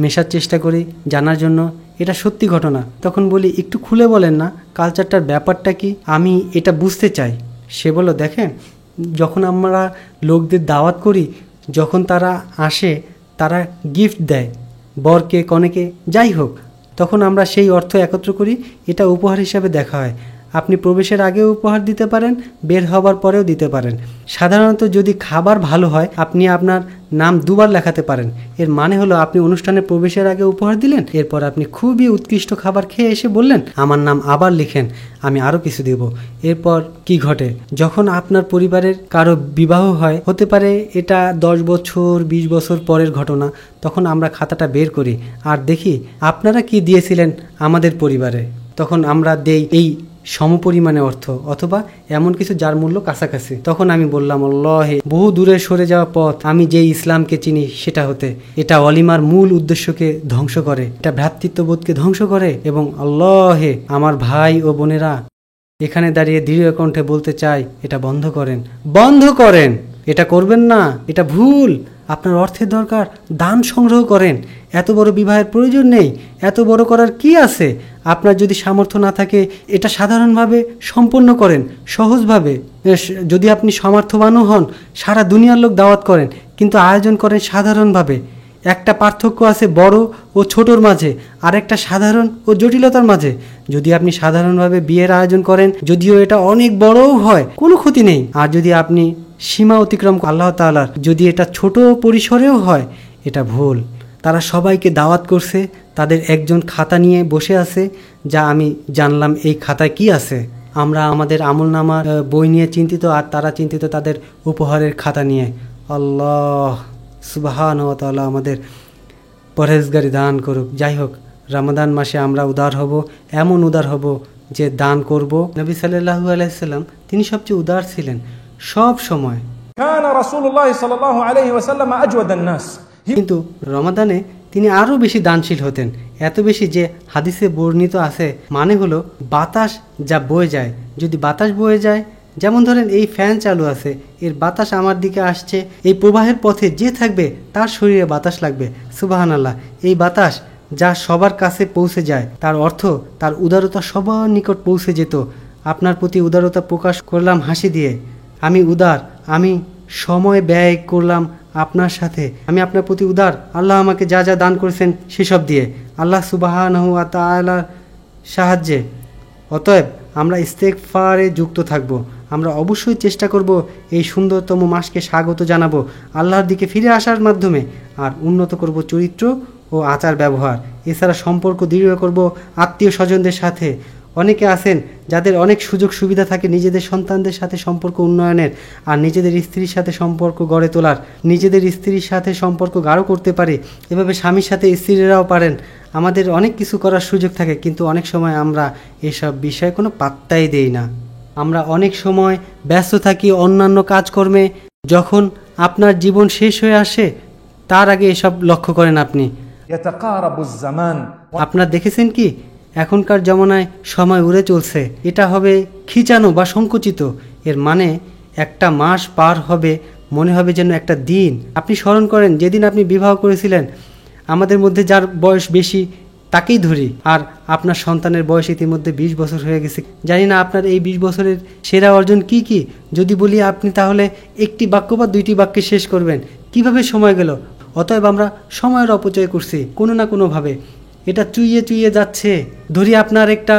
মেশার চেষ্টা করি জানার জন্য এটা সত্যি ঘটনা। তখন বলি, একটু খুলে বলেন না কালচারটার ব্যাপারটা কি, আমি এটা বুঝতে চাই। সে বলল, দেখেন, যখন আমরা লোকদের দাওয়াত করি, যখন তারা আসে তারা গিফট দেয়, বরকে কনেকে যাই হোক, তখন আমরা সেই অর্থ একত্র করি, এটা উপহার হিসাবে দেখা হয়। আপনি প্রবেশের আগেও উপহার দিতে পারেন, বের হবার পরেও দিতে পারেন। সাধারণত যদি খাবার ভালো হয় আপনি আপনার নাম দুবার লেখাতে পারেন। এর মানে হলো আপনি অনুষ্ঠানে প্রবেশের আগে উপহার দিলেন, এরপর আপনি খুবই উৎকৃষ্ট খাবার খেয়ে এসে বললেন, আমার নাম আবার লিখেন, আমি আরও কিছু দেব। এরপর কি ঘটে, যখন আপনার পরিবারের কারো বিবাহ হয়, হতে পারে এটা 10 বছর 20 বছর পরের ঘটনা, তখন আমরা খাতাটা বের করি আর দেখি আপনারা কি দিয়েছিলেন আমাদের পরিবারে। তখন আমরা দেই এই সমপরিমাণে অর্থ, অথবা এমন কিছু যার মূল্য কাছাকাছি। তখন আমি বললাম, আল্লাহে, বহু দূরে সরে যাওয়া পথ আমি যে ইসলামকে চিনি সেটা হতে, এটা অলিমার মূল উদ্দেশ্যকে ধ্বংস করে, এটা ভ্রাতৃত্ববোধকে ধ্বংস করে। এবং আল্লাহে, আমার ভাই ও বোনেরা, এখানে দাঁড়িয়ে দৃঢ় কণ্ঠে বলতে চাই, এটা বন্ধ করেন, বন্ধ করেন, এটা করবেন না, এটা ভুল। আপনার অর্থের দরকার, দান সংগ্রহ করেন। এত বড় বিবাহের প্রয়োজন নেই, এত বড় করার কি আছে? আপনার যদি সামর্থ্য না থাকে এটা সাধারণভাবে সম্পন্ন করেন, সহজভাবে। যদি আপনি সামর্থ্যবানও হন, সারা দুনিয়ার লোক দাওয়াত করেন, কিন্তু আয়োজন করেন সাধারণভাবে। একটা পার্থক্য আছে বড় ও ছোটোর মাঝে, আর একটা সাধারণ ও জটিলতার মাঝে। যদি আপনি সাধারণভাবে বিয়ের আয়োজন করেন, যদিও এটা অনেক বড়ও হয়, কোনো ক্ষতি নেই। আর যদি আপনি সীমা অতিক্রম আল্লাহ তাআলার, যদি এটা ছোট পরিসরেও হয়, এটা ভুল। তারা সবাইকে দাওয়াত করছে, তাদের একজন খাতা নিয়ে বসে আছে, যা আমি জানলাম এই খাতায় কি আছে। আমরা আমাদের আমলনামার বই নিয়ে চিন্তিত, আর তারা চিন্তিত তাদের উপহারের খাতা নিয়ে। আল্লাহ সুবহানাহু ওয়া তাআলা আমাদের পরহেজগারি দান করুক। যাই হোক, রমাদান মাসে আমরা উদার হব, এমন উদার হব যে দান করব। নবী সাল্লাল্লাহু আলাইহি সাল্লাম তিনি সবচেয়ে উদার ছিলেন সব সময়। কানা রাসূলুল্লাহ সাল্লাল্লাহু আলাইহি ওয়াসাল্লাম আজওয়াদান নাস। কিন্তু রমাদানে তিনি আরও বেশি দানশীল হতেন, এত বেশি যে হাদিসে বর্ণিত আছে, মানে হলো বাতাস যা বয়ে যায়, যদি বাতাস বয়ে যায় যেমন ধরেন এই ফ্যান চালু আছে, এর বাতাস আমার দিকে আসছে, এই প্রবাহের পথে যে থাকবে তার শরীরে বাতাস লাগবে। সুবহানাল্লাহ, এই বাতাস যা সবার কাছে পৌঁছে যায়, তার অর্থ তার উদারতা সবার নিকট পৌঁছে যেত। আপনার প্রতি উদারতা প্রকাশ করলাম হাসি দিয়ে, আমি উদার, আমি সময় ব্যয় করলাম আপনার সাথে, আমি আপনার প্রতি উদার, আল্লাহ আমাকে যা যা দান করেছেন সেসব দিয়ে, আল্লাহ সুবহানাহু ওয়া তাআলার সাহায্যে। অতএব আমরা ইস্তেগফারে যুক্ত থাকব। আমরা অবশ্যই চেষ্টা করব এই সুন্দরতম মাসকে স্বাগত জানাবো আল্লাহর দিকে ফিরে আসার মাধ্যমে, আর উন্নত করব চরিত্র ও আচার ব্যবহার। এছাড়া সম্পর্ক দৃঢ় করব আত্মীয় স্বজনদের সাথে। অনেকে আছেন যাদের অনেক সুযোগ সুবিধা থাকে নিজেদের সন্তানদের সাথে সম্পর্ক উন্নয়নের, আর নিজেদের স্ত্রীর সাথে সম্পর্ক গড়ে তোলার, নিজেদের স্ত্রীর সাথে সম্পর্ক গাঢ় করতে পারে। এভাবে স্বামীর সাথে স্ত্রীরাও পারেন। আমাদের অনেক কিছু করার সুযোগ থাকে, কিন্তু অনেক সময় আমরা এসব বিষয়ে কোনো পাত্তাই দেই না। আমরা অনেক সময় ব্যস্ত থাকি অন্যান্য কাজকর্মে। যখন আপনার জীবন শেষ হয়ে আসে তার আগে এসব লক্ষ্য করেন আপনি। আপনার দেখেছেন কি এখনকার জমানায় সময় উড়ে চলছে, এটা হবে খিচানো বা সংকুচিত। এর মানে একটা মাস পার হবে মনে হবে যেন একটা দিন। আপনি স্মরণ করেন যেদিন আপনি বিবাহ করেছিলেন, আমাদের মধ্যে যার বয়স বেশি তাকেই ধরি, আর আপনার সন্তানের বয়স ইতিমধ্যে 20 বছর হয়ে গেছে। জানি না আপনার এই 20 বছরের সেরা অর্জন কি কি। যদি বলি আপনি তাহলে একটি বাক্য বা 2টি বাক্যে শেষ করবেন কিভাবে সময় গেল। অতএব আমরা সময়ের অপচয় করছি কোনো না কোনোভাবে, এটা চুইয়ে চুইয়ে যাচ্ছে। ধরি আপনার একটা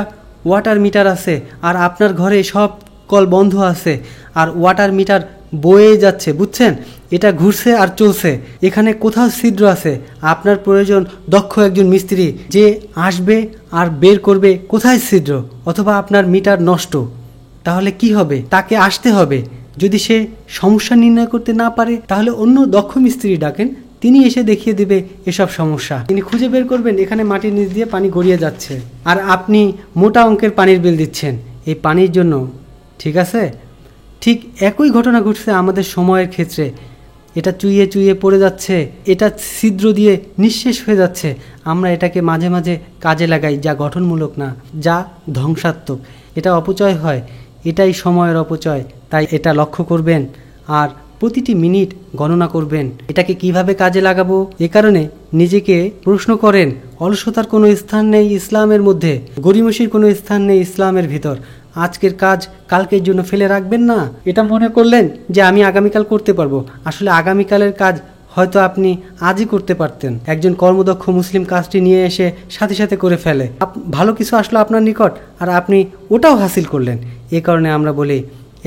ওয়াটার মিটার আছে, আর আপনার ঘরে সব কল বন্ধ আছে, আর ওয়াটার মিটার বয়ে যাচ্ছে, বুঝছেন, এটা ঘুরছে আর চলছে। এখানে কোথাও ছিদ্র আছে। আপনার প্রয়োজন দক্ষ একজন মিস্ত্রি যে আসবে আর বের করবে কোথায় ছিদ্র। অথবা আপনার মিটার নষ্ট, তাহলে কি হবে? তাকে আসতে হবে। যদি সে সমস্যা নির্ণয় করতে না পারে তাহলে অন্য দক্ষ মিস্ত্রি ডাকেন, তিনি এসে দেখিয়ে দেবে এসব সমস্যা। তিনি খুঁজে বের করবেন এখানে মাটির নিচ দিয়ে পানি গড়িয়ে যাচ্ছে, আর আপনি মোটা অঙ্কের পানির বিল দিচ্ছেন এই পানির জন্য। ঠিক আছে, ঠিক একই ঘটনা ঘটছে আমাদের সময়ের ক্ষেত্রে। এটা চুইয়ে চুইয়ে পড়ে যাচ্ছে, এটা ছিদ্র দিয়ে নিঃশেষ হয়ে যাচ্ছে। আমরা এটাকে মাঝে মাঝে কাজে লাগাই, যা গঠনমূলক না, যা ধ্বংসাত্মক। এটা অপচয় হয়, এটাই সময়ের অপচয়। তাই এটা লক্ষ্য করবেন আর প্রতিটি মিনিট গণনা করবেন এটাকে কিভাবে কাজে লাগাবো। এ কারণে নিজেকে প্রশ্ন করেন, অলসতার কোনো স্থান নেই ইসলামের মধ্যে, গড়িমসির কোনো স্থান নেই ইসলামের ভিতর। আজকের কাজ কালকের জন্য ফেলে রাখবেন না। এটা মনে করলেন যে আমি আগামীকাল করতে পারবো, আসলে আগামীকালের কাজ হয়তো আপনি আজই করতে পারতেন। একজন কর্মদক্ষ মুসলিম কাজটি নিয়ে এসে সাথে সাথে করে ফেলে, ভালো কিছু আসলো আপনার নিকট আর আপনি ওটাও হাসিল করলেন। এ কারণে আমরা বলি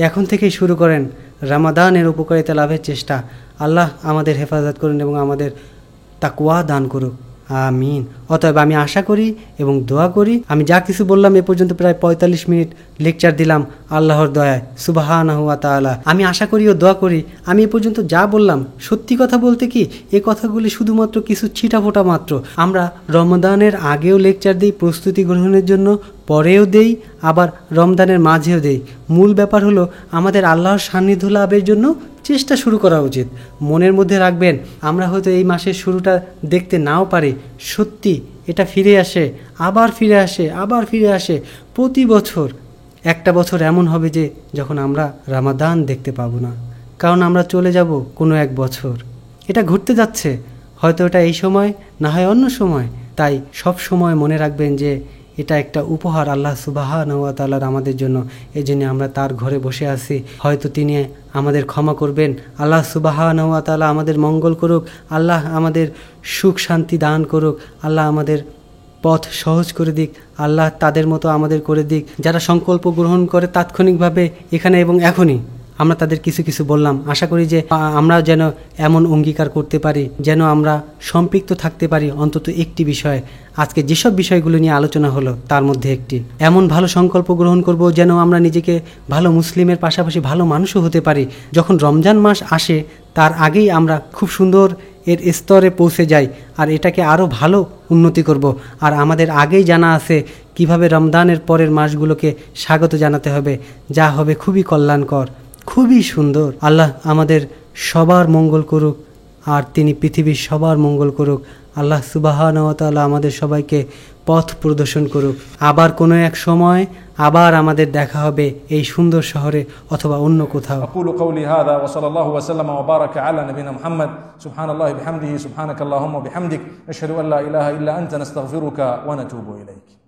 এখন থেকেই শুরু করেন রমাদানের উপকারিতা লাভের চেষ্টা। আল্লাহ আমাদের হেফাজত করুন এবং আমাদের তাকওয়া দান করুক, আমিন। অতএব আমি আশা করি এবং দোয়া করি, আমি যা কিছু বললাম এ পর্যন্ত প্রায় 45 মিনিট লেকচার দিলাম আল্লাহর দয়ায় সুবহানাহু ওয়া তাআলা। আমি আশা করি ও দোয়া করি আমি এ পর্যন্ত যা বললাম, সত্যি কথা বলতে কি এ কথাগুলি শুধুমাত্র কিছু ছিটাফোঁটা মাত্র। আমরা রমদানের আগেও লেকচার দিই প্রস্তুতি গ্রহণের জন্য, পরেও দেই, আবার রমদানের মাঝেও দেই। মূল ব্যাপার হলো আমাদের আল্লাহর সান্নিধ্য লাভের জন্য চেষ্টা শুরু করা উচিত। মনের মধ্যে রাখবেন আমরা হয়তো এই মাসের শুরুটা দেখতে নাও পারি, সত্যি এটা ফিরে আসে, আবার ফিরে আসে, আবার ফিরে আসে। প্রতি বছর একটা বছর এমন হবে যে যখন আমরা রমাদান দেখতে পাবো না, কারণ আমরা চলে যাব কোনো এক বছর। এটা ঘুরতে যাচ্ছে, হয়তো এটা এই সময়, না হয় অন্য সময়। তাই সব সময় মনে রাখবেন যে এটা একটা উপহার আল্লাহ সুবহানাহু ওয়া তাআলার আমাদের জন্য। এই জন্য আমরা তার ঘরে বসে আছি, হয়তো তিনি আমাদের ক্ষমা করবেন। আল্লাহ সুবহানাহু ওয়া তাআলা আমাদের মঙ্গল করুক, আল্লাহ আমাদের সুখ শান্তি দান করুক, আল্লাহ আমাদের পথ সহজ করে দিক, আল্লাহ তাদের মতো আমাদের করে দিক যারা সংকল্প গ্রহণ করে তাৎক্ষণিকভাবে এখানে এবং এখনই। আমরা তাদের কিছু কিছু বললাম, আশা করি যে আমরা যেন এমন অঙ্গীকার করতে পারি যেন আমরা সম্পৃক্ত থাকতে পারি অন্তত একটি বিষয়ে। আজকে যেসব বিষয়গুলো নিয়ে আলোচনা হলো তার মধ্যে একটি এমন ভালো সংকল্প গ্রহণ করব যেন আমরা নিজেকে ভালো মুসলিমের পাশাপাশি ভালো মানুষও হতে পারি। যখন রমজান মাস আসে তার আগেই আমরা খুব সুন্দর এর স্তরে পৌঁছে যাই আর এটাকে আরও ভালো উন্নতি করব। আর আমাদের আগেই জানা আছে কিভাবে রমজানের পরের মাসগুলোকে স্বাগত জানাতে হবে, যা হবে খুবই কল্যাণকর, খুবই সুন্দর। আল্লাহ আমাদের সবার মঙ্গল করুক আর তিনি পৃথিবীর সবার মঙ্গল করুক। আল্লাহ সুবহানাহু ওয়া তাআলা আমাদের সবাইকে পথ প্রদর্শন করুক। আবার কোনো এক সময় আবার আমাদের দেখা হবে এই সুন্দর শহরে অথবা অন্য কোথাও। أقول قولي هذا وصلى الله وسلم وبارك على نبينا محمد سبحان الله بحمده سبحانك اللهم وبحمدك نشهد أن لا إله إلا أنت نستغفرك ونتوب إليك.